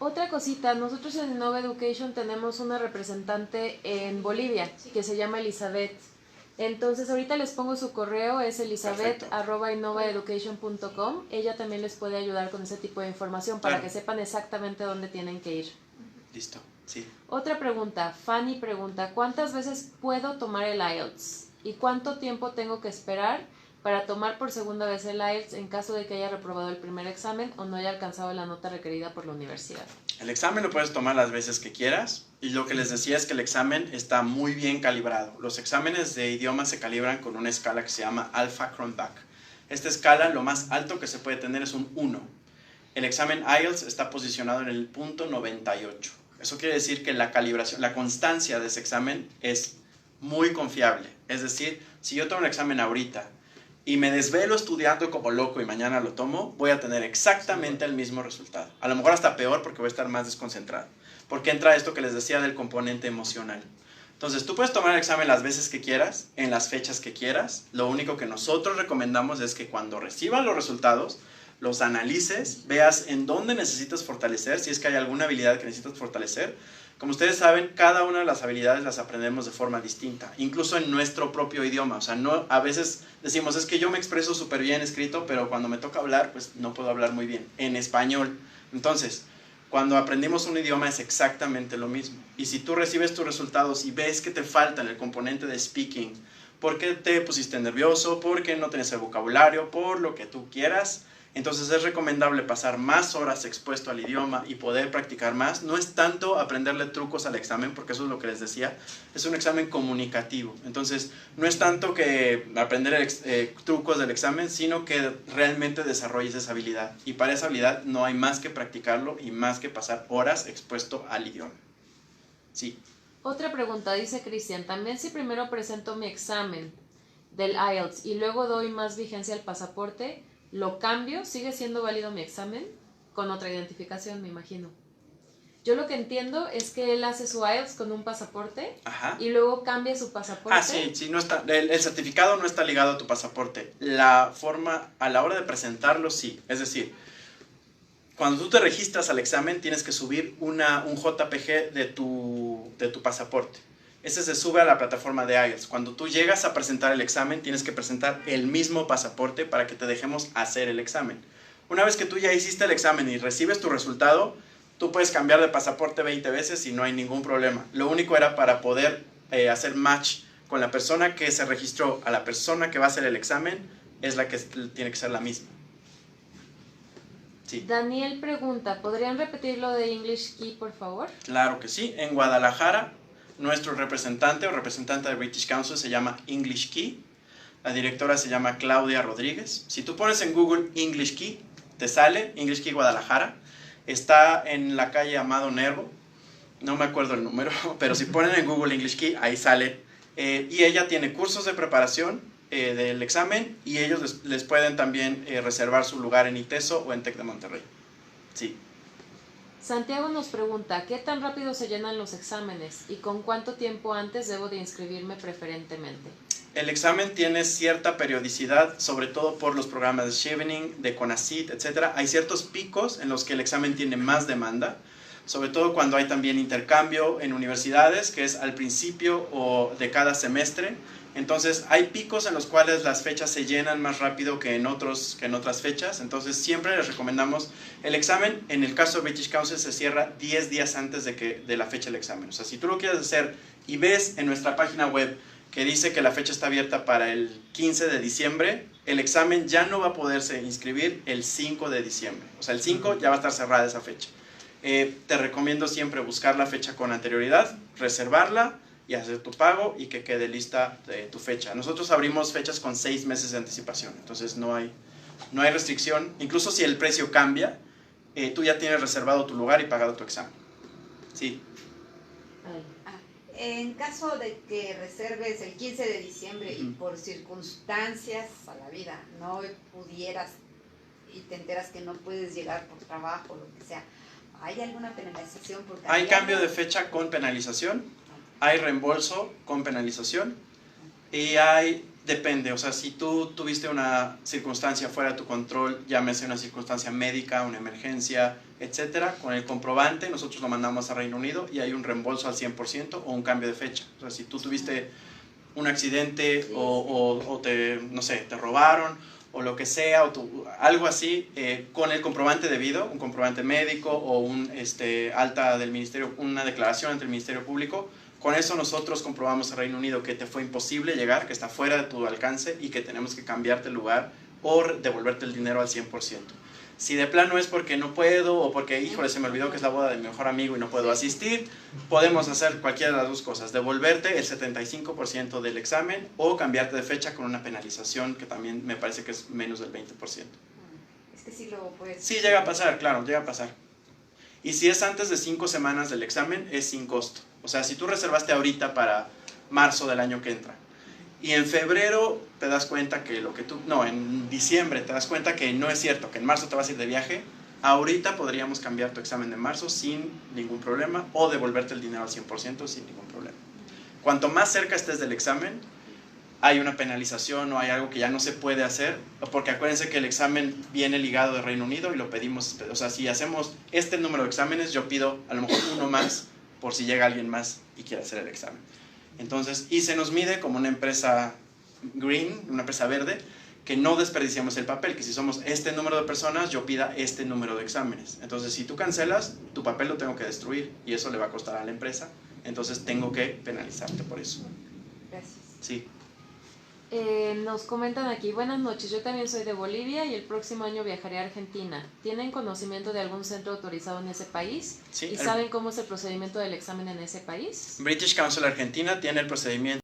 Otra cosita, nosotros en Innova Education tenemos una representante en Bolivia que se llama Elizabeth. Entonces ahorita les pongo su correo, es elizabeth@innovaeducation.com. Ella también les puede ayudar con ese tipo de información para que sepan exactamente dónde tienen que ir. Listo, sí. Otra pregunta, Fanny pregunta, ¿cuántas veces puedo tomar el IELTS? ¿Y cuánto tiempo tengo que esperar para tomar por segunda vez el IELTS en caso de que haya reprobado el primer examen o no haya alcanzado la nota requerida por la universidad? El examen lo puedes tomar las veces que quieras y lo que les decía es que el examen está muy bien calibrado. Los exámenes de idioma se calibran con una escala que se llama Alpha Cronbach. Esta escala, lo más alto que se puede tener es un 1. El examen IELTS está posicionado en el punto 98. Eso quiere decir que la calibración, la constancia de ese examen es muy confiable. Es decir, si yo tomo un examen ahorita y me desvelo estudiando como loco y mañana lo tomo, voy a tener exactamente el mismo resultado. A lo mejor hasta peor porque voy a estar más desconcentrado. Porque entra esto que les decía del componente emocional. Entonces, tú puedes tomar el examen las veces que quieras, en las fechas que quieras. Lo único que nosotros recomendamos es que cuando recibas los resultados, los analices, veas en dónde necesitas fortalecer, si es que hay alguna habilidad que necesitas fortalecer. Como ustedes saben, cada una de las habilidades las aprendemos de forma distinta, incluso en nuestro propio idioma. O sea, no, a veces decimos, es que yo me expreso súper bien escrito, pero cuando me toca hablar, pues no puedo hablar muy bien, en español. Entonces, cuando aprendimos un idioma es exactamente lo mismo. Y si tú recibes tus resultados y ves que te falta en el componente de speaking, porque te pusiste nervioso, porque no tienes el vocabulario, por lo que tú quieras, entonces es recomendable pasar más horas expuesto al idioma y poder practicar más. No es tanto aprenderle trucos al examen, porque eso es lo que les decía, es un examen comunicativo. Entonces no es tanto que aprender trucos del examen, sino que realmente desarrolles esa habilidad. Y para esa habilidad no hay más que practicarlo y más que pasar horas expuesto al idioma. Sí. Otra pregunta, dice Cristian, también si primero presento mi examen del IELTS y luego doy más vigencia al pasaporte, ¿lo cambio? ¿Sigue siendo válido mi examen? Con otra identificación, me imagino. Yo lo que entiendo es que él hace su IELTS con un pasaporte. Ajá. Y luego cambia su pasaporte. Sí, no está, el certificado no está ligado a tu pasaporte. La forma, a la hora de presentarlo, sí. Es decir, cuando tú te registras al examen, tienes que subir un JPG de tu pasaporte. Ese se sube a la plataforma de IELTS. Cuando tú llegas a presentar el examen, tienes que presentar el mismo pasaporte para que te dejemos hacer el examen. Una vez que tú ya hiciste el examen y recibes tu resultado, tú puedes cambiar de pasaporte 20 veces y no hay ningún problema. Lo único era para poder hacer match con la persona que se registró a la persona que va a hacer el examen, es la que tiene que ser la misma. Sí. Daniel pregunta, ¿podrían repetir lo de English Key, por favor? Claro que sí. En Guadalajara, nuestro representante o representante de British Council se llama English Key. La directora se llama Claudia Rodríguez. Si tú pones en Google English Key, te sale English Key Guadalajara. Está en la calle Amado Nervo. No me acuerdo el número, pero si ponen en Google English Key, ahí sale. Y ella tiene cursos de preparación del examen y ellos les pueden también reservar su lugar en ITESO o en TEC de Monterrey. Sí. Santiago nos pregunta, ¿qué tan rápido se llenan los exámenes y con cuánto tiempo antes debo de inscribirme preferentemente? El examen tiene cierta periodicidad, sobre todo por los programas de Chevening, de CONACYT, etc. Hay ciertos picos en los que el examen tiene más demanda, sobre todo cuando hay también intercambio en universidades, que es al principio o de cada semestre. Entonces hay picos en los cuales las fechas se llenan más rápido que en otras fechas. Entonces siempre les recomendamos el examen. En el caso de British Council se cierra 10 días antes de la fecha del examen. O sea, si tú lo quieres hacer y ves en nuestra página web que dice que la fecha está abierta para el 15 de diciembre, el examen ya no va a poderse inscribir el 5 de diciembre. O sea, el 5 ya va a estar cerrada esa fecha. Te recomiendo siempre buscar la fecha con anterioridad, reservarla y hacer tu pago y que quede lista tu fecha. Nosotros abrimos fechas con 6 meses de anticipación, entonces no hay restricción. Incluso si el precio cambia, tú ya tienes reservado tu lugar y pagado tu examen. Sí. En caso de que reserves el 15 de diciembre y por circunstancias a la vida no pudieras y te enteras que no puedes llegar por trabajo o lo que sea, ¿hay alguna penalización por cambiar? Hay cambio de fecha con penalización, hay reembolso con penalización y depende, o sea, si tú tuviste una circunstancia fuera de tu control, llámese una circunstancia médica, una emergencia, etcétera, con el comprobante nosotros lo mandamos a Reino Unido y hay un reembolso al 100% o un cambio de fecha. O sea, si tú tuviste un accidente o te robaron o lo que sea, algo así, con el comprobante debido, un comprobante médico o alta del ministerio, una declaración ante el Ministerio Público, con eso nosotros comprobamos a Reino Unido que te fue imposible llegar, que está fuera de tu alcance y que tenemos que cambiarte el lugar o devolverte el dinero al 100%. Si de plano es porque no puedo o porque, híjole, se me olvidó que es la boda de mi mejor amigo y no puedo asistir, podemos hacer cualquiera de las dos cosas, devolverte el 75% del examen o cambiarte de fecha con una penalización que también me parece que es menos del 20%. Es que sí lo puedes... Sí, llega a pasar, claro, llega a pasar. Y si es antes de 5 semanas del examen, es sin costo. O sea, si tú reservaste ahorita para marzo del año que entra y en febrero te das cuenta que en diciembre te das cuenta que no es cierto, que en marzo te vas a ir de viaje, ahorita podríamos cambiar tu examen de marzo sin ningún problema o devolverte el dinero al 100% sin ningún problema. Cuanto más cerca estés del examen, hay una penalización o hay algo que ya no se puede hacer, porque acuérdense que el examen viene ligado de Reino Unido y lo pedimos, o sea, si hacemos este número de exámenes, yo pido a lo mejor uno más por si llega alguien más y quiere hacer el examen. Entonces, y se nos mide como una empresa green, una empresa verde, que no desperdiciamos el papel, que si somos este número de personas, yo pida este número de exámenes. Entonces, si tú cancelas, tu papel lo tengo que destruir y eso le va a costar a la empresa, entonces tengo que penalizarte por eso. Gracias. Sí. Nos comentan aquí, buenas noches, yo también soy de Bolivia y el próximo año viajaré a Argentina. ¿Tienen conocimiento de algún centro autorizado en ese país? Sí, ¿Y saben cómo es el procedimiento del examen en ese país? British Council Argentina tiene el procedimiento,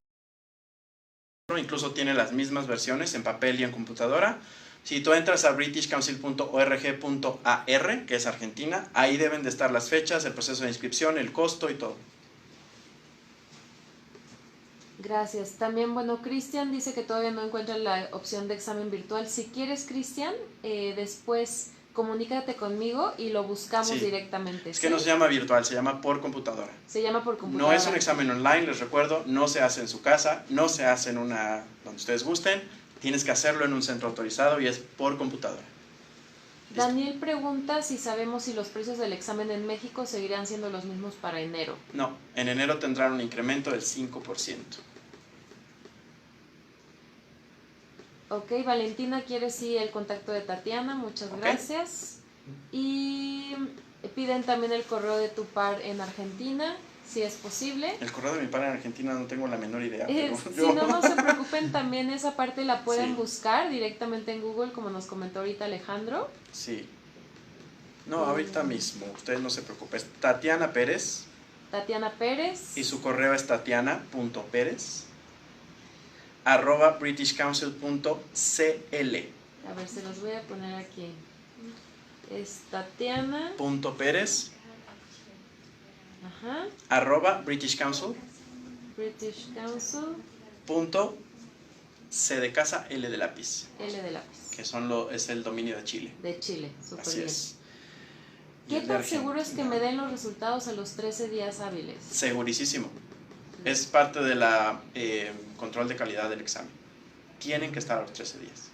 incluso tiene las mismas versiones en papel y en computadora. Si tú entras a britishcouncil.org.ar, que es Argentina, ahí deben de estar las fechas, el proceso de inscripción, el costo y todo. Gracias. También, bueno, Cristian dice que todavía no encuentra la opción de examen virtual. Si quieres, Cristian, después comunícate conmigo y lo buscamos directamente. Es que no se llama virtual, se llama por computadora. Se llama por computadora. No es un examen online, les recuerdo, no se hace en su casa, no se hace en donde ustedes gusten, tienes que hacerlo en un centro autorizado y es por computadora. Daniel pregunta si sabemos si los precios del examen en México seguirán siendo los mismos para enero. No, en enero tendrán un incremento del 5%. Ok, Valentina quiere sí el contacto de Tatiana, muchas gracias. Y piden también el correo de tu par en Argentina, si es posible. El correo de mi par en Argentina no tengo la menor idea. Si no, no se preocupen, también esa parte la pueden Sí. buscar directamente en Google, como nos comentó ahorita Alejandro. Sí. No, ahorita mismo, ustedes no se preocupen. Es Tatiana Pérez Tatiana Pérez. y su correo es tatiana.perez@britishcouncil.cl. A ver, se los voy a poner aquí. Es Tatiana. .perez Ajá. @British Council. British Council. C de casa, L de lápiz, L de lápiz. que es el dominio de Chile. De Chile, súper Así bien. es. Y ¿Qué el de tan seguro es que Argentina. me den los resultados a los 13 días hábiles? Segurísimo. Es parte de la control de calidad del examen. Tienen que estar a los 13 días.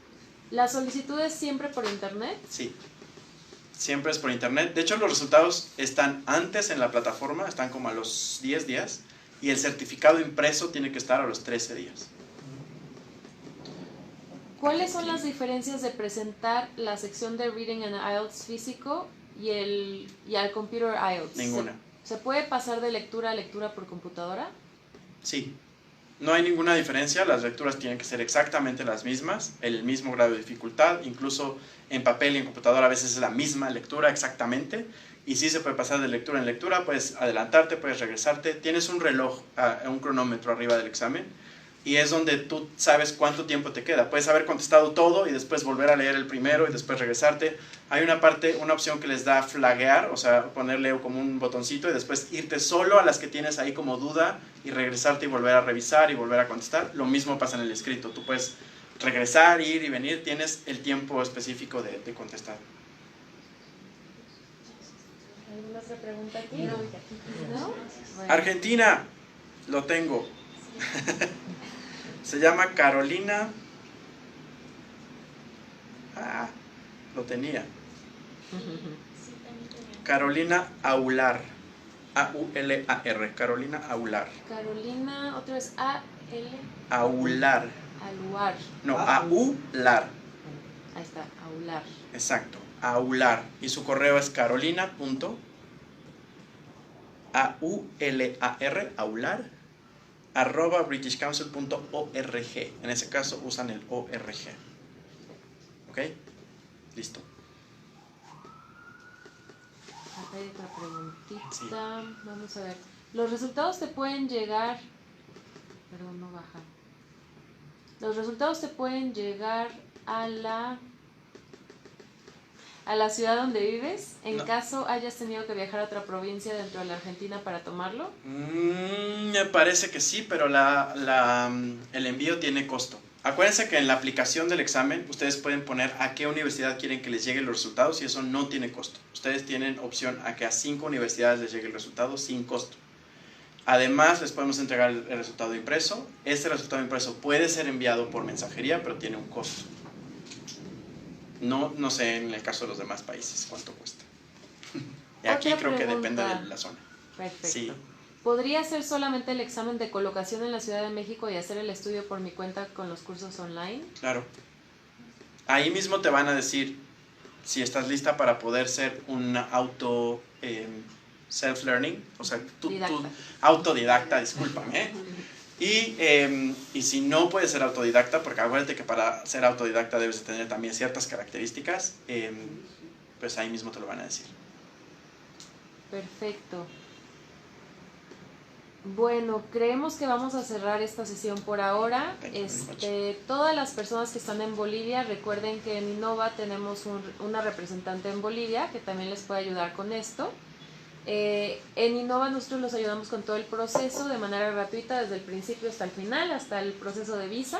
¿La solicitud es siempre por internet? Sí. Siempre es por internet. De hecho, los resultados están antes en la plataforma, están como a los 10 días. Y el certificado impreso tiene que estar a los 13 días. ¿Cuáles son las diferencias de presentar la sección de Reading and IELTS físico y al Computer IELTS? Ninguna. ¿Se puede pasar de lectura a lectura por computadora? Sí. No hay ninguna diferencia, las lecturas tienen que ser exactamente las mismas, el mismo grado de dificultad, incluso en papel y en computadora a veces es la misma lectura exactamente, y sí se puede pasar de lectura en lectura, puedes adelantarte, puedes regresarte, tienes un reloj, un cronómetro arriba del examen, y es donde tú sabes cuánto tiempo te queda, puedes haber contestado todo y después volver a leer el primero y después regresarte. Hay una opción que les da flaguear, o sea, ponerle como un botoncito y después irte solo a las que tienes ahí como duda y regresarte y volver a revisar y volver a contestar. Lo mismo pasa en el escrito, tú puedes regresar, ir y venir, tienes el tiempo específico de contestar. ¿Alguna otra pregunta aquí? No. ¿No? Bueno. Argentina, lo tengo. Se llama Carolina. Lo tenía. Sí, también tenía. Carolina Aular. A-U-L-A-R. Carolina Aular. Carolina, otra vez A-L. Aular. Aluar. No, Aular. Ahí está, Aular. Exacto. Aular. Y su correo es carolina.aular. Aular. @britishcouncil.org. En ese caso usan el ORG. ¿Ok? Listo. Acá hay otra preguntita. Sí. Vamos a ver. Los resultados te pueden llegar. Perdón, no baja. Los resultados te pueden llegar a la ciudad donde vives, en No. caso hayas tenido que viajar a otra provincia dentro de la Argentina para tomarlo. Me parece que sí, pero el envío tiene costo. Acuérdense que en la aplicación del examen ustedes pueden poner a qué universidad quieren que les lleguen los resultados y eso no tiene costo. Ustedes tienen opción a que a 5 universidades les llegue el resultado sin costo. Además, les podemos entregar el resultado impreso. Este resultado impreso puede ser enviado por mensajería, pero tiene un costo. No sé en el caso de los demás países cuánto cuesta. Y aquí Otra creo que pregunta. depende de la zona. Perfecto. Sí. ¿Podría hacer solamente el examen de colocación en la Ciudad de México y hacer el estudio por mi cuenta con los cursos online? Claro. Ahí mismo te van a decir si estás lista para poder ser un self-learning, o sea, tú Didacta. autodidacta, discúlpame. Y si no puedes ser autodidacta, porque acuérdate que para ser autodidacta debes de tener también ciertas características, pues ahí mismo te lo van a decir. Perfecto. Bueno, creemos que vamos a cerrar esta sesión por ahora. Thank you very Todas las personas que están en Bolivia, recuerden que en Innova tenemos una representante en Bolivia que también les puede ayudar con esto. En Innova nosotros los ayudamos con todo el proceso de manera gratuita desde el principio hasta el final, hasta el proceso de visa,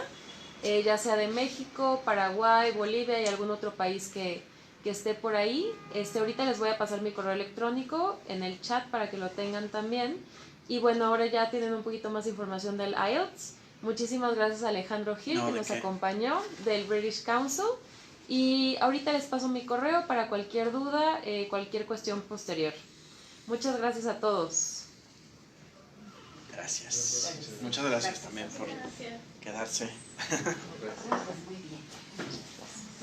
ya sea de México, Paraguay, Bolivia y algún otro país que esté por ahí. Ahorita les voy a pasar mi correo electrónico en el chat para que lo tengan también. Y bueno, ahora ya tienen un poquito más información del IELTS. Muchísimas gracias a Alejandro Gil, No, que ¿de nos qué? acompañó, del British Council. Y ahorita les paso mi correo para cualquier duda, cualquier cuestión posterior. Muchas gracias a todos. Gracias. Muchas gracias también por quedarse. Muy bien.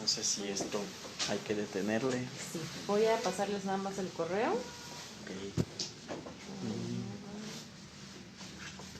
No sé si esto hay que detenerle. Sí, voy a pasarles nada más el correo. Ok.